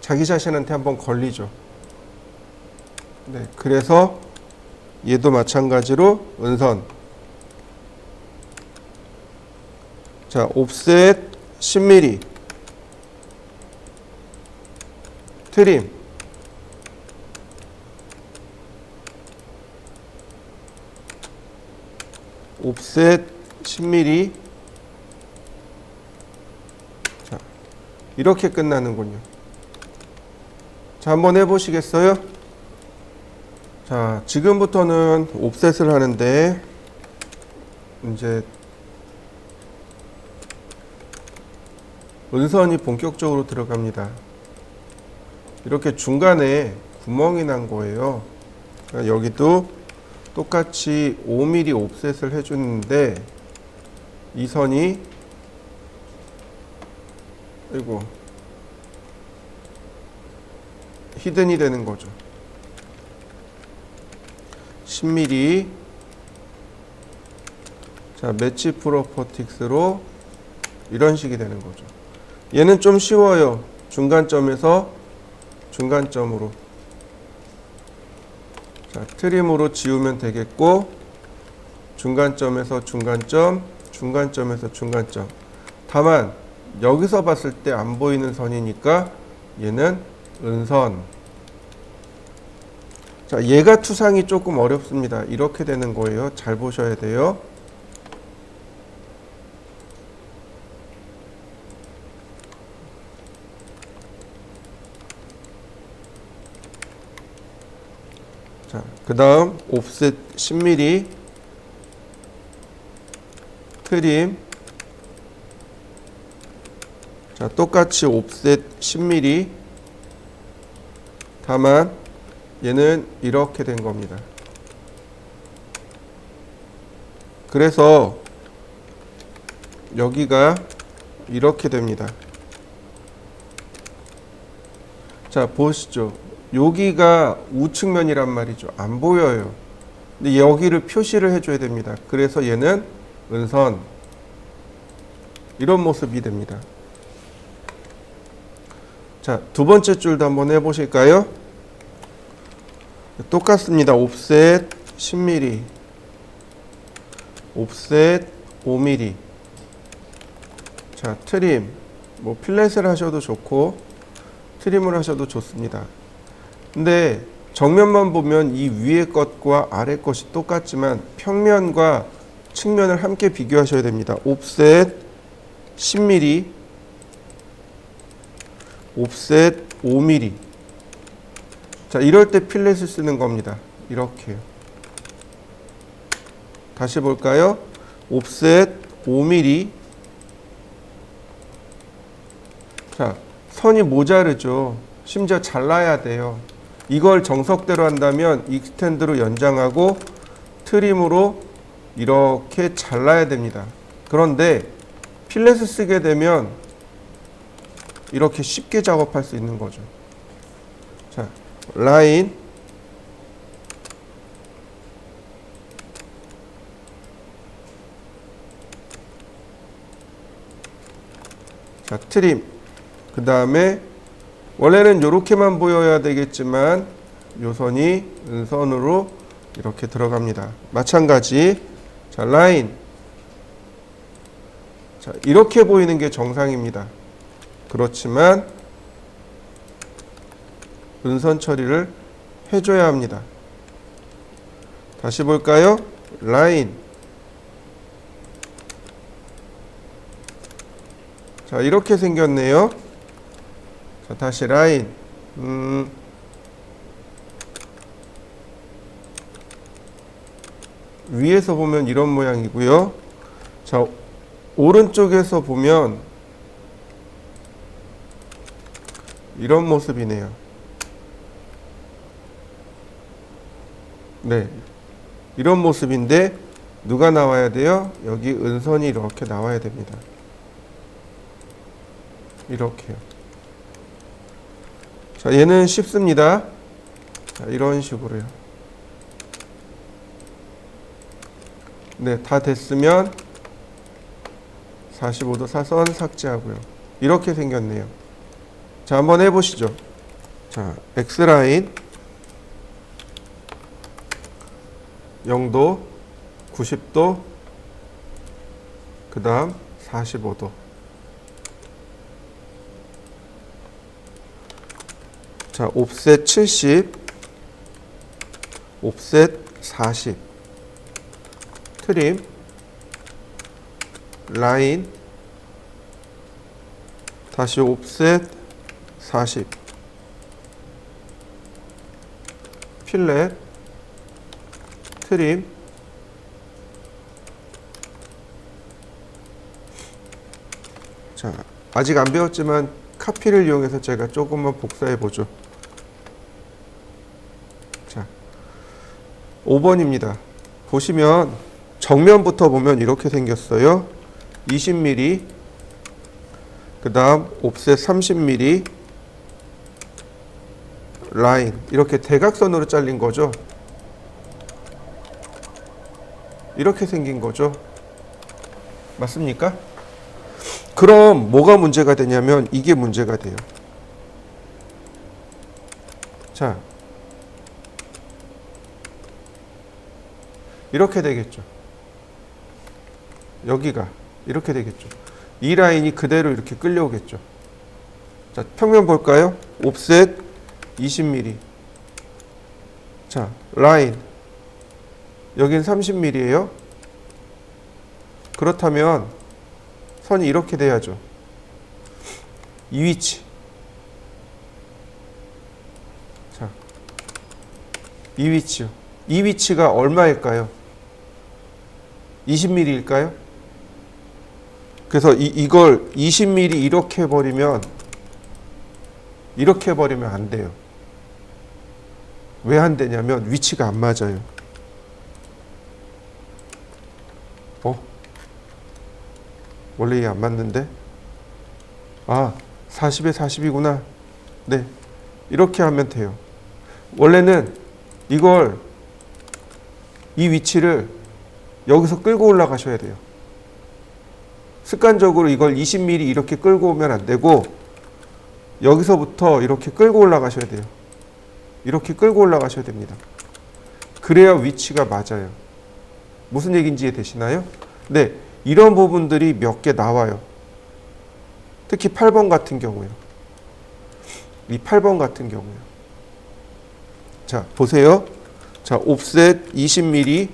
자기 자신한테 한번 걸리죠. 네, 그래서 얘도 마찬가지로 은선. 자, 옵셋 10mm. 트림. 옵셋 10mm. 자, 이렇게 끝나는군요. 자, 한번 해보시겠어요? 자, 지금부터는 옵셋을 하는데 이제 은선이 본격적으로 들어갑니다. 이렇게 중간에 구멍이 난 거예요. 그러니까 여기도 똑같이 5mm 옵셋을 해주는데 이 선이 아이고 히든이 되는 거죠. 10mm. 자, 매치 프로퍼틱스로 이런 식이 되는 거죠. 얘는 좀 쉬워요. 중간점에서 중간점으로. 자, 트림으로 지우면 되겠고, 중간점에서 중간점, 중간점에서 중간점. 다만 여기서 봤을 때 안 보이는 선이니까 얘는 은선. 자, 얘가 투상이 조금 어렵습니다. 이렇게 되는 거예요. 잘 보셔야 돼요. 자, 그 다음 옵셋 10mm. 트림. 자, 똑같이 옵셋 10mm. 다만 얘는 이렇게 된 겁니다. 그래서 여기가 이렇게 됩니다. 자, 보시죠. 여기가 우측면이란 말이죠. 안 보여요. 근데 여기를 표시를 해줘야 됩니다. 그래서 얘는 은선. 이런 모습이 됩니다. 자, 두 번째 줄도 한번 해보실까요? 똑같습니다. 옵셋 10mm. 옵셋 5mm. 자, 트림. 뭐 필렛을 하셔도 좋고 트림을 하셔도 좋습니다. 근데 정면만 보면 이 위의 것과 아래 것이 똑같지만 평면과 측면을 함께 비교하셔야 됩니다. 옵셋 10mm. 옵셋 5mm. 자, 이럴 때 필렛을 쓰는 겁니다. 이렇게요. 다시 볼까요? 옵셋 5mm. 자, 선이 모자르죠. 심지어 잘라야 돼요. 이걸 정석대로 한다면 익스텐드로 연장하고 트림으로 이렇게 잘라야 됩니다. 그런데 필렛을 쓰게 되면 이렇게 쉽게 작업할 수 있는 거죠. 자, 라인. 자, 트림. 그 다음에 원래는 이렇게만 보여야 되겠지만 요 선이 은선으로 이렇게 들어갑니다. 마찬가지. 자, 라인. 자, 이렇게 보이는 게 정상입니다. 그렇지만 은선 처리를 해줘야 합니다. 다시 볼까요? 라인. 자, 이렇게 생겼네요. 자, 다시 라인. 위에서 보면 이런 모양이고요. 자, 오른쪽에서 보면 이런 모습이네요. 네, 이런 모습인데 누가 나와야 돼요? 여기 은선이 이렇게 나와야 됩니다. 이렇게요. 자, 얘는 쉽습니다. 자, 이런 식으로요. 네, 다 됐으면 45도 사선 삭제하고요. 이렇게 생겼네요. 자, 한번 해보시죠. 자, X라인 0도, 90도, 그 다음 45도. 자, 옵셋 70, 옵셋 40, 트림, 라인, 다시 옵셋 40, 필렛, 트림, 자, 아직 안 배웠지만 카피를 이용해서 제가 조금만 복사해 보죠. 자, 5번입니다. 보시면 정면부터 보면 이렇게 생겼어요. 20mm, 그 다음 옵셋 30mm, 라인, 이렇게 대각선으로 잘린 거죠. 이렇게 생긴 거죠. 맞습니까? 그럼 뭐가 문제가 되냐면 이게 문제가 돼요. 자, 이렇게 되겠죠. 여기가 이렇게 되겠죠. 이 라인이 그대로 이렇게 끌려오겠죠. 자, 평면 볼까요? 옵셋 20mm. 자, 라인. 여긴 30mm예요. 그렇다면 선이 이렇게 돼야죠. 이 위치. 자, 이 위치요. 이 위치가 얼마일까요? 20mm일까요? 그래서 이걸 20mm 이렇게 해버리면 안 돼요. 왜 안 되냐면 위치가 안 맞아요. 원래 이게 안 맞는데? 아, 40에 40이구나. 네, 이렇게 하면 돼요. 원래는 이걸 이 위치를 여기서 끌고 올라가셔야 돼요. 습관적으로 이걸 20mm 이렇게 끌고 오면 안 되고 여기서부터 이렇게 끌고 올라가셔야 돼요. 이렇게 끌고 올라가셔야 됩니다. 그래야 위치가 맞아요. 무슨 얘기인지 이해되시나요? 네, 이런 부분들이 몇 개 나와요. 특히 8번 같은 경우요. 이 8번 같은 경우요. 자, 보세요. 자, 옵셋 20mm.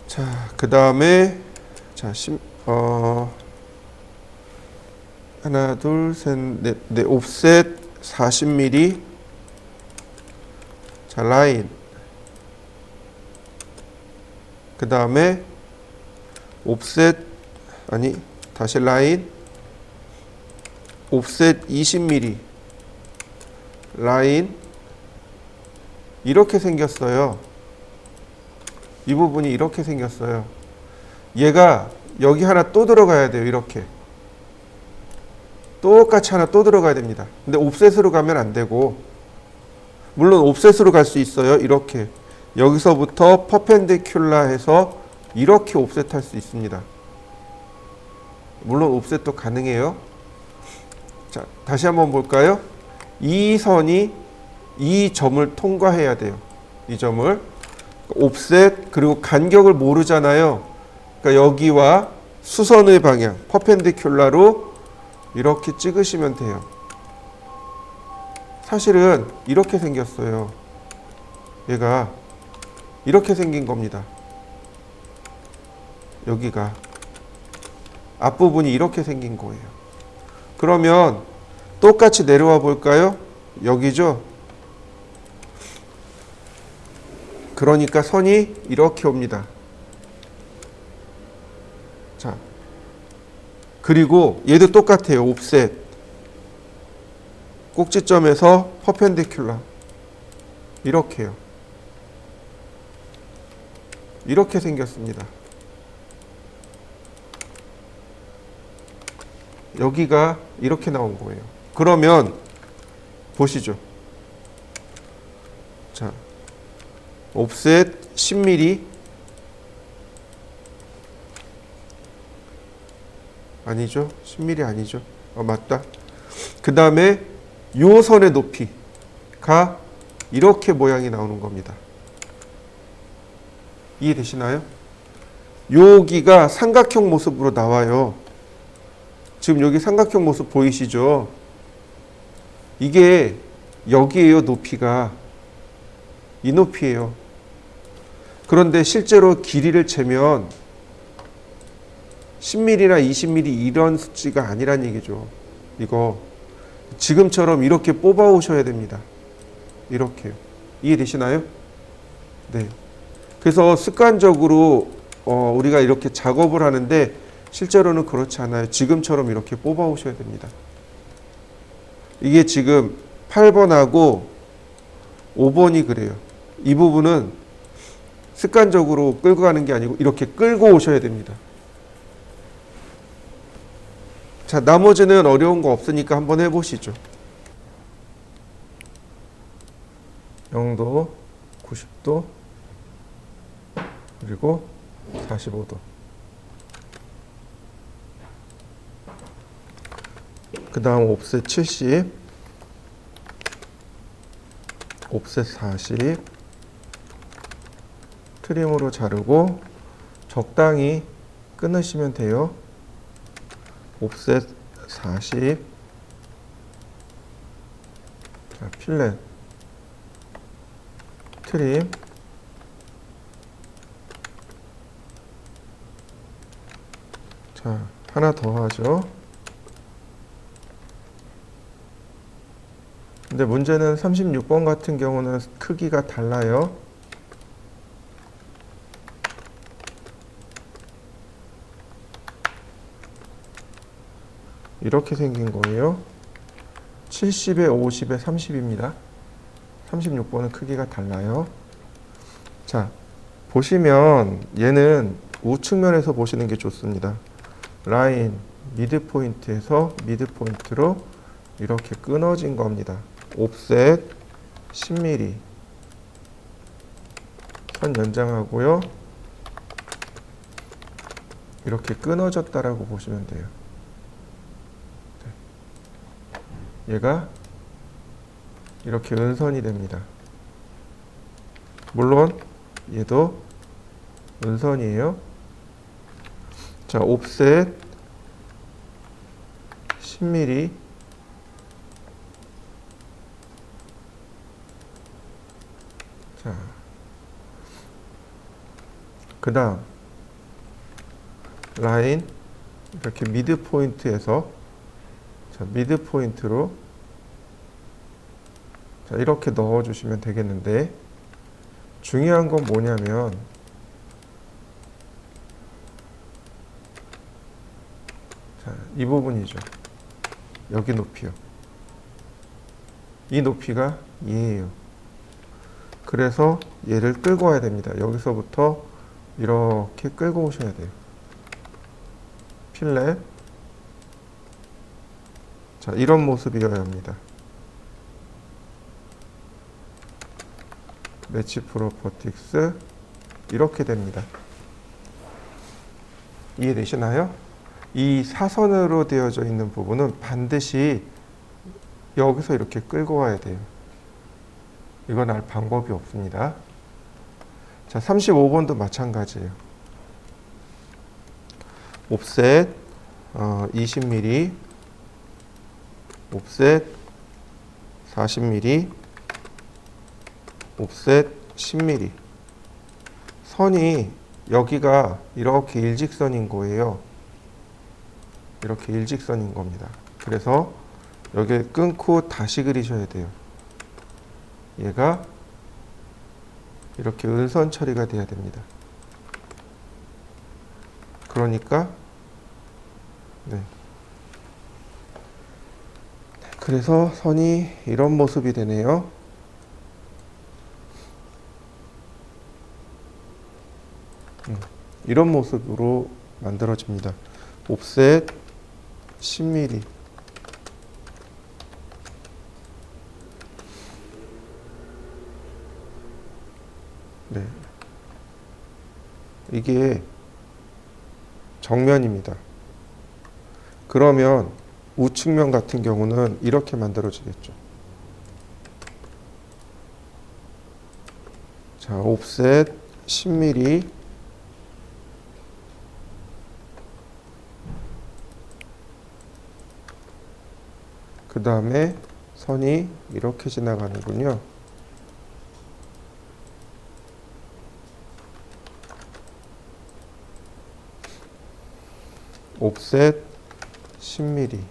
자, 그 다음에 자, 하나, 둘, 셋, 넷, 네, 옵셋 40mm. 자, 라인. 그 다음에 옵셋, 아니, 다시 라인. 옵셋 20mm. 라인. 이렇게 생겼어요. 이 부분이 이렇게 생겼어요. 얘가 여기 하나 또 들어가야 돼요. 이렇게. 똑같이 하나 또 들어가야 됩니다. 근데 옵셋으로 가면 안 되고, 물론 옵셋으로 갈 수 있어요. 이렇게. 여기서부터 퍼펜디큘라 해서 이렇게 옵셋 할 수 있습니다. 물론 옵셋도 가능해요. 자, 다시 한번 볼까요? 이 선이 이 점을 통과해야 돼요. 이 점을. 옵셋, 그리고 간격을 모르잖아요. 그러니까 여기와 수선의 방향, 퍼펜디큘라로 이렇게 찍으시면 돼요. 사실은 이렇게 생겼어요. 얘가 이렇게 생긴 겁니다. 여기가 앞부분이 이렇게 생긴 거예요. 그러면 똑같이 내려와 볼까요? 여기죠? 그러니까 선이 이렇게 옵니다. 자, 그리고 얘도 똑같아요. 옵셋. 꼭지점에서 퍼펜디큘러. 이렇게요. 이렇게 생겼습니다. 여기가 이렇게 나온 거예요. 그러면 보시죠. 자, 옵셋 10mm 아니죠? 10mm 아니죠? 맞다. 그 다음에 요 선의 높이가 이렇게 모양이 나오는 겁니다. 이해되시나요? 여기가 삼각형 모습으로 나와요. 지금 여기 삼각형 모습 보이시죠? 이게 여기에요. 높이가 이 높이에요. 그런데 실제로 길이를 재면 10mm나 20mm 이런 수치가 아니란 얘기죠. 이거 지금처럼 이렇게 뽑아 오셔야 됩니다. 이렇게요. 이해되시나요? 네. 그래서 습관적으로 우리가 이렇게 작업을 하는데 실제로는 그렇지 않아요. 지금처럼 이렇게 뽑아 오셔야 됩니다. 이게 지금 8번하고 5번이 그래요. 이 부분은 습관적으로 끌고 가는 게 아니고 이렇게 끌고 오셔야 됩니다. 자, 나머지는 어려운 거 없으니까 한번 해보시죠. 0도, 90도, 그리고 45도. 그 다음 옵셋 70, 옵셋 40, 트림으로 자르고 적당히 끊으시면 돼요. 옵셋 40, 자, 필렛, 트림, 자, 하나 더 하죠. 근데 문제는 36번 같은 경우는 크기가 달라요. 이렇게 생긴 거예요. 70에 50에 30입니다. 36번은 크기가 달라요. 자, 보시면 얘는 우측면에서 보시는 게 좋습니다. 라인 미드 포인트에서 미드 포인트로 이렇게 끊어진 겁니다. 옵셋 10mm 선 연장하고요. 이렇게 끊어졌다라고 보시면 돼요. 얘가 이렇게 은선이 됩니다. 물론 얘도 은선이에요. 자, 옵셋 10mm, 자, 그 다음 라인 이렇게 미드 포인트에서, 자, 미드 포인트로, 자, 이렇게 넣어 주시면 되겠는데, 중요한 건 뭐냐면 자, 이 부분이죠. 여기 높이요. 이 높이가 얘예요. 그래서 얘를 끌고 와야 됩니다. 여기서부터 이렇게 끌고 오셔야 돼요. 필렛. 자, 이런 모습이어야 합니다. 매치 프로퍼틱스 이렇게 됩니다. 이해되시나요? 이 사선으로 되어져 있는 부분은 반드시 여기서 이렇게 끌고 와야 돼요. 이건 알 방법이 없습니다. 자, 35번도 마찬가지예요. 옵셋 20mm, 옵셋 40mm, 옵셋 10mm. 선이 여기가 이렇게 일직선인 거예요. 이렇게 일직선인 겁니다. 그래서 여기 끊고 다시 그리셔야 돼요. 얘가 이렇게 은선 처리가 돼야 됩니다. 그러니까 네. 그래서 선이 이런 모습이 되네요. 이런 모습으로 만들어집니다. 옵셋 10mm. 네. 이게 정면입니다. 그러면 우측면 같은 경우는 이렇게 만들어지겠죠. 자, 옵셋 10mm. 그 다음에 선이 이렇게 지나가는군요. 옵셋 10mm.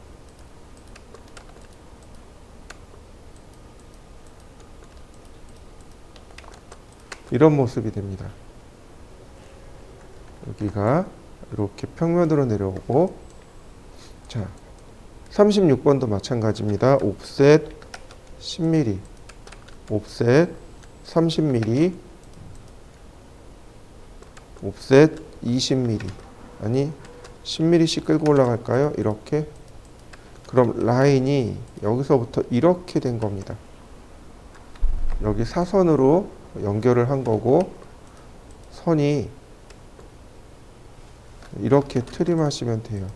이런 모습이 됩니다. 여기가 이렇게 평면으로 내려오고, 자, 36번도 마찬가지입니다. 옵셋 10mm, 옵셋 30mm, 옵셋 20mm. 아니, 10mm씩 끌고 올라갈까요? 이렇게. 그럼 라인이 여기서부터 이렇게 된 겁니다. 여기 사선으로 연결을 한 거고, 선이 이렇게 트림하시면 돼요.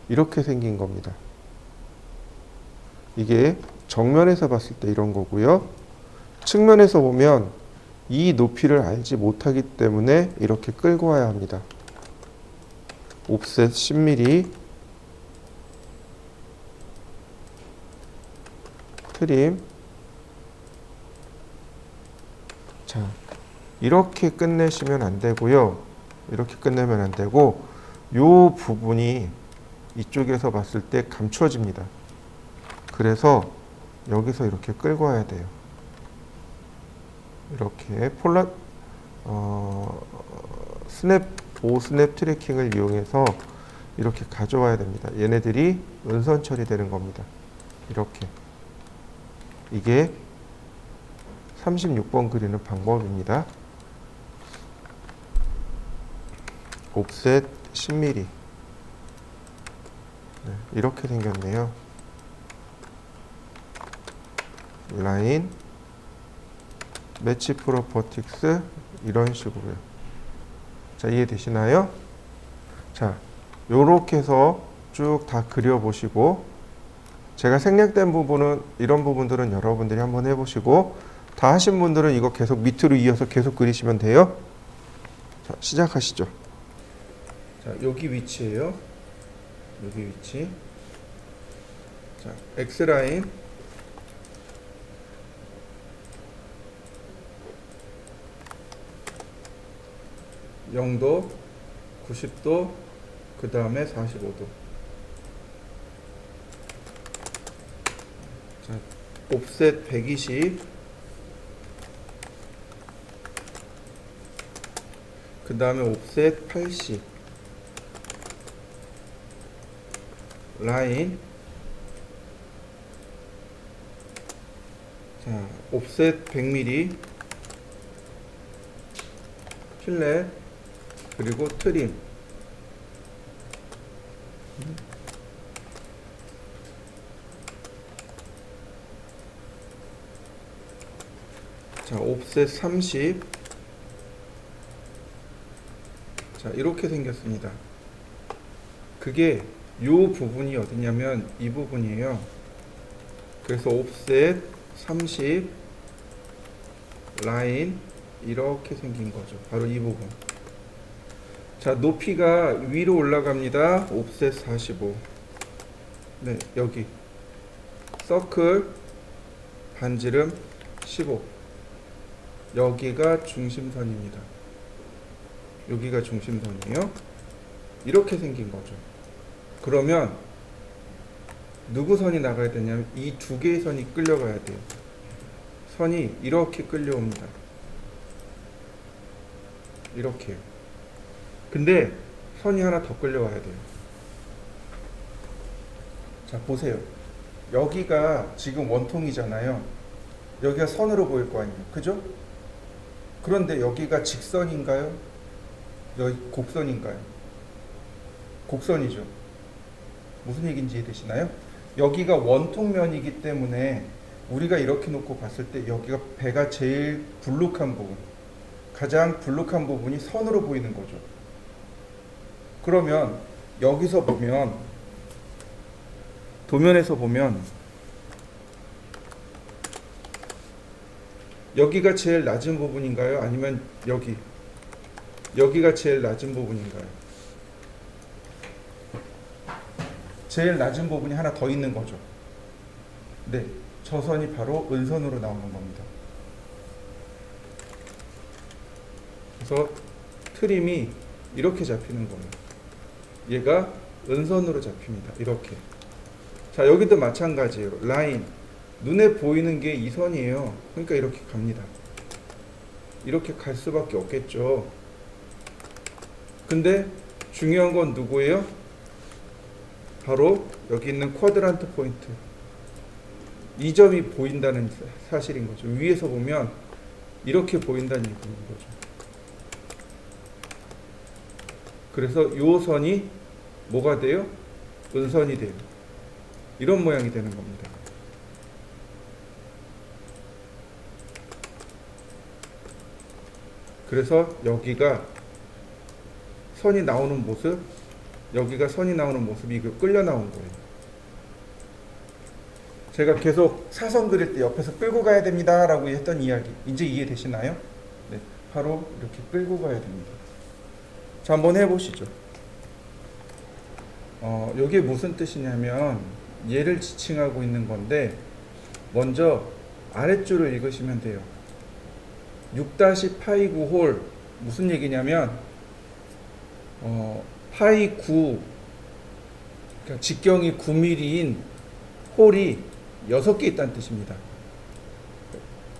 이렇게 생긴 겁니다. 이게 정면에서 봤을 때 이런 거고요. 측면에서 보면 이 높이를 알지 못하기 때문에 이렇게 끌고 와야 합니다. 옵셋 10mm, 트림. 자, 이렇게 끝내시면 안 되고요. 이렇게 끝내면 안 되고, 요 부분이 이쪽에서 봤을 때 감춰집니다. 그래서 여기서 이렇게 끌고 와야 돼요. 이렇게 스냅, 보스냅 트래킹을 이용해서 이렇게 가져와야 됩니다. 얘네들이 은선 처리되는 겁니다. 이렇게. 이게 36번 그리는 방법입니다. 옵셋 10mm. 네, 이렇게 생겼네요. 라인, 매치 프로퍼틱스, 이런 식으로요. 자, 이해되시나요? 자, 요렇게 해서 쭉 다 그려보시고, 제가 생략된 부분은, 이런 부분들은 여러분들이 한번 해보시고, 다 하신 분들은 이거 계속 밑으로 이어서 계속 그리시면 돼요. 자, 시작하시죠. 자, 여기 위치예요. 여기 위치. 자, X라인. 0도, 90도, 그 다음에 45도. 자, 옵셋 120, 그 다음에 옵셋 80, 라인. 자, 옵셋 100mm, 필렛, 그리고 트림. 자, 옵셋 30. 자, 이렇게 생겼습니다. 그게 요 부분이 어디냐면 이 부분이에요. 그래서 옵셋 30, 라인, 이렇게 생긴 거죠. 바로 이 부분. 자, 높이가 위로 올라갑니다. 옵셋 45. 네, 여기 서클 반지름 15. 여기가 중심선입니다. 여기가 중심선이에요. 이렇게 생긴 거죠. 그러면 누구 선이 나가야 되냐면 이 두 개의 선이 끌려가야 돼요. 선이 이렇게 끌려옵니다. 이렇게요. 근데 선이 하나 더 끌려와야 돼요. 자, 보세요. 여기가 지금 원통이잖아요. 여기가 선으로 보일 거 아니에요. 그죠? 그런데 여기가 직선인가요? 여기 곡선인가요? 곡선이죠. 무슨 얘기인지 이해되시나요? 여기가 원통면이기 때문에 우리가 이렇게 놓고 봤을 때 여기가 배가 제일 불룩한 부분, 가장 불룩한 부분이 선으로 보이는 거죠. 그러면 여기서 보면, 도면에서 보면 여기가 제일 낮은 부분인가요? 아니면 여기가 제일 낮은 부분인가요? 제일 낮은 부분이 하나 더 있는 거죠. 네, 저 선이 바로 은선으로 나오는 겁니다. 그래서 트림이 이렇게 잡히는 거예요. 얘가 은선으로 잡힙니다. 이렇게. 자, 여기도 마찬가지예요. 라인, 눈에 보이는 게 이 선이에요. 그러니까 이렇게 갑니다. 이렇게 갈 수밖에 없겠죠. 근데 중요한 건 누구예요? 바로 여기 있는 쿼드란트 포인트. 이 점이 보인다는 사실인 거죠. 위에서 보면 이렇게 보인다는 얘기인 거죠. 그래서 이 선이 뭐가 돼요? 은선이 돼요. 이런 모양이 되는 겁니다. 그래서 여기가 선이 나오는 모습, 여기가 선이 나오는 모습이 끌려 나온 거예요. 제가 계속 사선 그릴 때 옆에서 끌고 가야 됩니다 라고 했던 이야기, 이제 이해되시나요? 네, 바로 이렇게 끌고 가야 됩니다. 자, 한번 해보시죠. 이게 무슨 뜻이냐면 얘를 지칭하고 있는 건데, 먼저 아랫줄을 읽으시면 돼요. 6-파이 9홀 무슨 얘기냐면 파이 9, 그러니까 직경이 9mm인 홀이 6개 있다는 뜻입니다.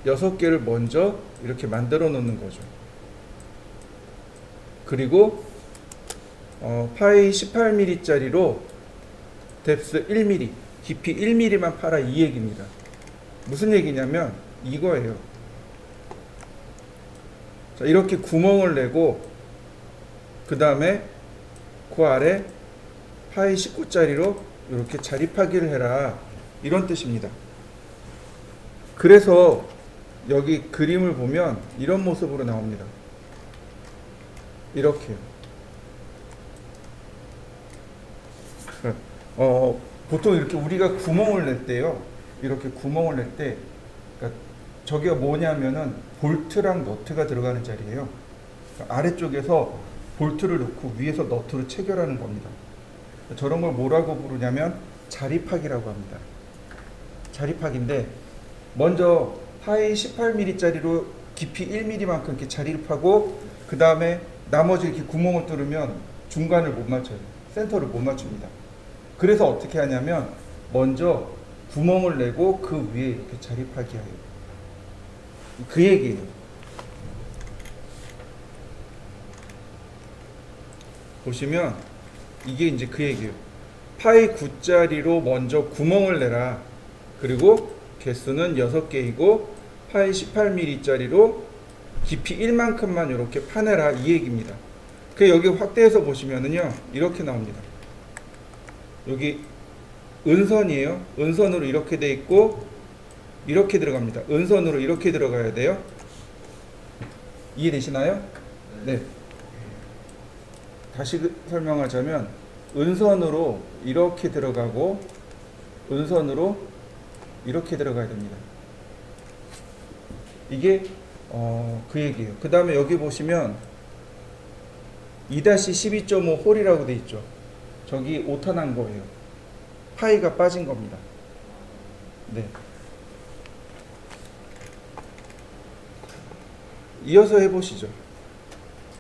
6개를 먼저 이렇게 만들어 놓는 거죠. 그리고 파이 18mm 짜리로 뎁스 1mm, 깊이 1mm만 파라, 이 얘기입니다. 무슨 얘기냐면 이거예요. 자, 이렇게 구멍을 내고 그 다음에 그 아래 파이 19짜리로 이렇게 자립하기를 해라, 이런 뜻입니다. 그래서 여기 그림을 보면 이런 모습으로 나옵니다. 이렇게요. 보통 이렇게 우리가 구멍을 낼 때요, 이렇게 구멍을 낼 때, 그러니까 저기가 뭐냐면은 볼트랑 너트가 들어가는 자리예요. 그러니까 아래쪽에서 볼트를 넣고 위에서 너트를 체결하는 겁니다. 저런 걸 뭐라고 부르냐면 자립하기라고 합니다. 자립하기인데, 먼저 파이 18mm 짜리로 깊이 1mm만큼 이렇게 자립하고, 그 다음에 나머지 이렇게 구멍을 뚫으면 중간을 못 맞춰요. 센터를 못 맞춥니다. 그래서 어떻게 하냐면 먼저 구멍을 내고 그 위에 이렇게 자립하게 해요. 그 얘기예요. 보시면 이게 이제 그 얘기예요. 파이 9짜리로 먼저 구멍을 내라. 그리고 개수는 6개이고 파이 18mm 짜리로 깊이 1만큼만 이렇게 파내라, 이 얘기입니다. 그 여기 확대해서 보시면은요, 이렇게 나옵니다. 여기 은선이에요. 은선으로 이렇게 돼 있고 이렇게 들어갑니다. 은선으로 이렇게 들어가야 돼요. 이해되시나요? 네. 다시 설명하자면 은선으로 이렇게 들어가고 은선으로 이렇게 들어가야 됩니다. 이게 그 얘기예요. 그 다음에 여기 보시면 2-12.5 홀이라고 돼 있죠. 저기 오타 난 거예요. 파이가 빠진 겁니다. 네. 이어서 해보시죠.